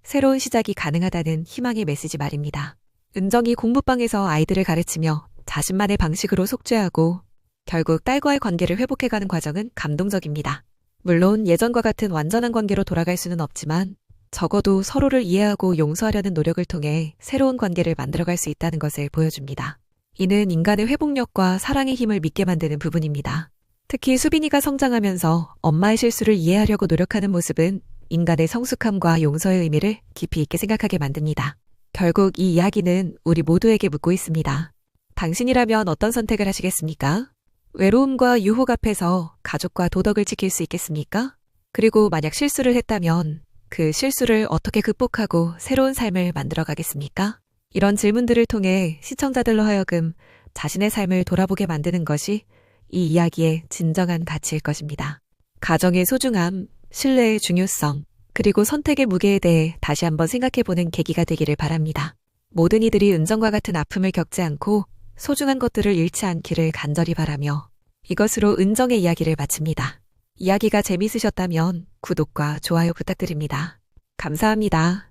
새로운 시작이 가능하다는 희망의 메시지 말입니다. 은정이 공부방에서 아이들을 가르치며 자신만의 방식으로 속죄하고 결국 딸과의 관계를 회복해가는 과정은 감동적입니다. 물론 예전과 같은 완전한 관계로 돌아갈 수는 없지만 적어도 서로를 이해하고 용서하려는 노력을 통해 새로운 관계를 만들어갈 수 있다는 것을 보여줍니다. 이는 인간의 회복력과 사랑의 힘을 믿게 만드는 부분입니다. 특히 수빈이가 성장하면서 엄마의 실수를 이해하려고 노력하는 모습은 인간의 성숙함과 용서의 의미를 깊이 있게 생각하게 만듭니다. 결국 이 이야기는 우리 모두에게 묻고 있습니다. 당신이라면 어떤 선택을 하시겠습니까? 외로움과 유혹 앞에서 가족과 도덕을 지킬 수 있겠습니까? 그리고 만약 실수를 했다면 그 실수를 어떻게 극복하고 새로운 삶을 만들어 가겠습니까? 이런 질문들을 통해 시청자들로 하여금 자신의 삶을 돌아보게 만드는 것이 이 이야기의 진정한 가치일 것입니다. 가정의 소중함, 신뢰의 중요성, 그리고 선택의 무게에 대해 다시 한번 생각해보는 계기가 되기를 바랍니다. 모든 이들이 은정과 같은 아픔을 겪지 않고 소중한 것들을 잃지 않기를 간절히 바라며 이것으로 은정의 이야기를 마칩니다. 이야기가 재미있으셨다면 구독과 좋아요 부탁드립니다. 감사합니다.